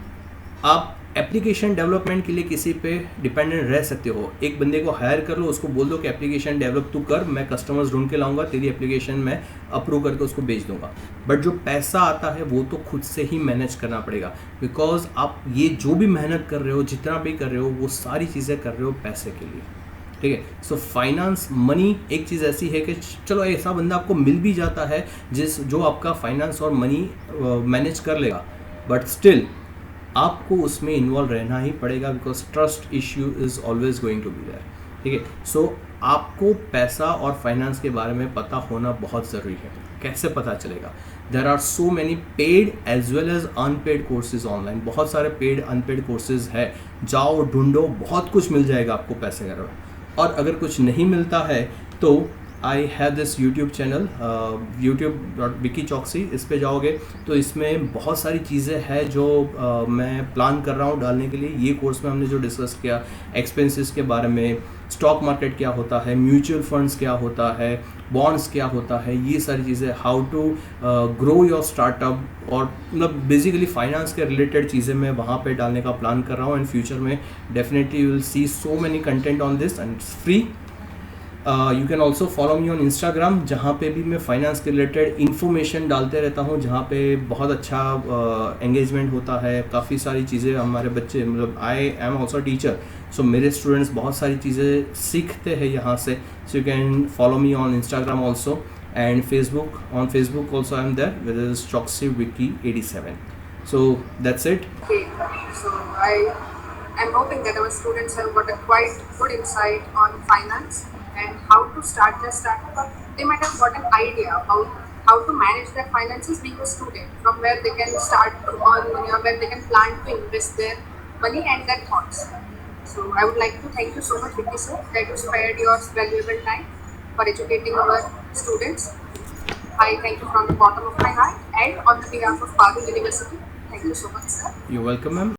आप एप्लीकेशन डेवलपमेंट के लिए किसी पे डिपेंडेंट रह सकते हो. एक बंदे को हायर कर लो, उसको बोल दो कि एप्लीकेशन डेवलप तू कर, मैं कस्टमर्स ढूंढ के लाऊंगा, तेरी एप्लीकेशन मैं अप्रूव करके उसको बेच दूंगा. बट जो पैसा आता है वो तो खुद से ही मैनेज करना पड़ेगा. बिकॉज आप ये जो भी मेहनत कर रहे हो, जितना भी कर रहे हो, वो सारी चीज़ें कर रहे हो पैसे के लिए. ठीक है. सो फाइनेंस मनी एक चीज़ ऐसी है कि चलो ऐसा बंदा आपको मिल भी जाता है जो आपका फाइनेंस और मनी मैनेज कर लेगा, बट स्टिल आपको उसमें इन्वॉल्व रहना ही पड़ेगा, because trust issue is always going to be there. ठीक है. सो आपको पैसा और फाइनेंस के बारे में पता होना बहुत ज़रूरी है. कैसे पता चलेगा? There are so many paid as well as unpaid courses online. बहुत सारे पेड अनपेड कोर्सेज है, जाओ ढूंढो, बहुत कुछ मिल जाएगा आपको पैसे कर. और अगर कुछ नहीं मिलता है तो I have this YouTube channel youtube.vicky-choksi. इस पे जाओगे तो इसमें बहुत सारी चीज़ें हैं जो मैं प्लान कर रहा हूँ डालने के लिए. ये कोर्स में हमने जो डिस्कस किया, एक्सपेंसेस के बारे में, स्टॉक मार्केट क्या होता है, म्यूचुअल फंड्स क्या होता है, बॉन्ड्स क्या होता है, ये सारी चीज़ें, how to grow your startup, और मतलब बेसिकली फाइनेंस के रिलेटेड चीज़ें मैं वहाँ पे डालने का प्लान कर रहा हूँ. एंड फ्यूचर में definitely you will see so many content on this and it's free. You can also follow me on Instagram, जहाँ पे भी मैं फाइनेंस के रिलेटेड इन्फॉर्मेशन डालते रहता हूँ, जहाँ पे बहुत अच्छा एंगेजमेंट होता है. काफ़ी सारी चीज़ें हमारे बच्चे, मतलब I am also teacher, so मेरे स्टूडेंट्स बहुत सारी चीज़ें सीखते हैं यहाँ से. So you can follow me on Instagram also and Facebook. On Facebook also I am there with is choksi-vicky87. So that's it. Okay, so I'm hoping that our students have got a quite good insight on finance and how to start their startup. They might have got an idea about how to manage their finances being a student, from where they can start to earn money or where they can plan to invest their money and their thoughts. So I would like to thank you so much, Vicky sir, that you spared your valuable time for educating our students. I thank you from the bottom of my heart and on the behalf of Parul University. Thank you so much, sir. You're welcome, ma'am.